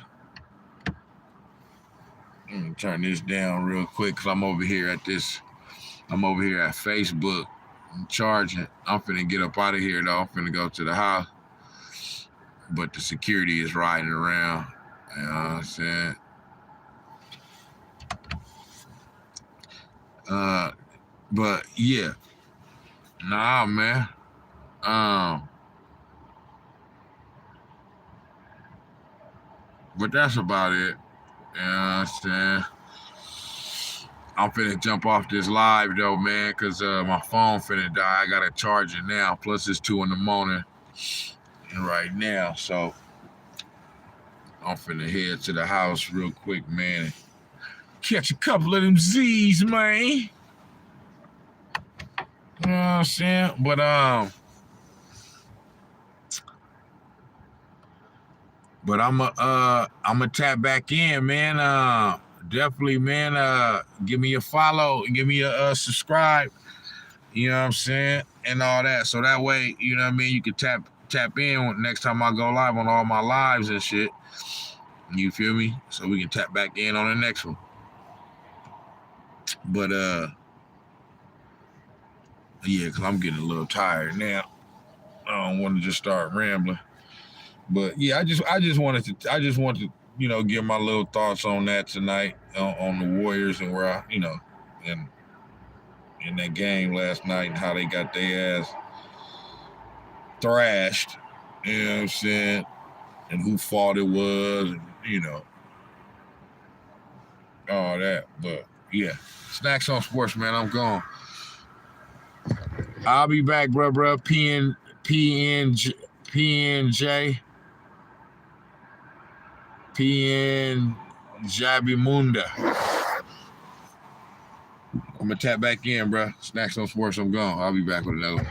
let me turn this down real quick, because I'm over here at Facebook. I'm charging. I'm finna get up out of here though. I'm finna go to the house. But the security is riding around. You know what I'm saying? But yeah. Nah, man. But that's about it. You know what I'm saying? I'm finna jump off this live though, man, because my phone finna die. I gotta charge it now. Plus it's 2 a.m. right now. So I'm finna head to the house real quick, man. Catch a couple of them Z's, man. You know what I'm saying? But I'm tap back in, man. Definitely, man. Give me a follow, give me a subscribe. You know what I'm saying, and all that. So that way, you know what I mean. You can tap in next time I go live on all my lives and shit. You feel me? So we can tap back in on the next one. But yeah, because I'm getting a little tired now. I don't want to just start rambling. But yeah, I just wanted to, you know, give my little thoughts on that tonight on the Warriors and where I, you know, and in that game last night and how they got their ass thrashed. You know what I'm saying? And who fault it was, and, you know, all that. But yeah, Snax on Sports, man. I'm gone. I'll be back, bro. PNJ. PN Jabimunda. I'm gonna tap back in, bro. Snax on Sports, I'm gone. I'll be back with another one.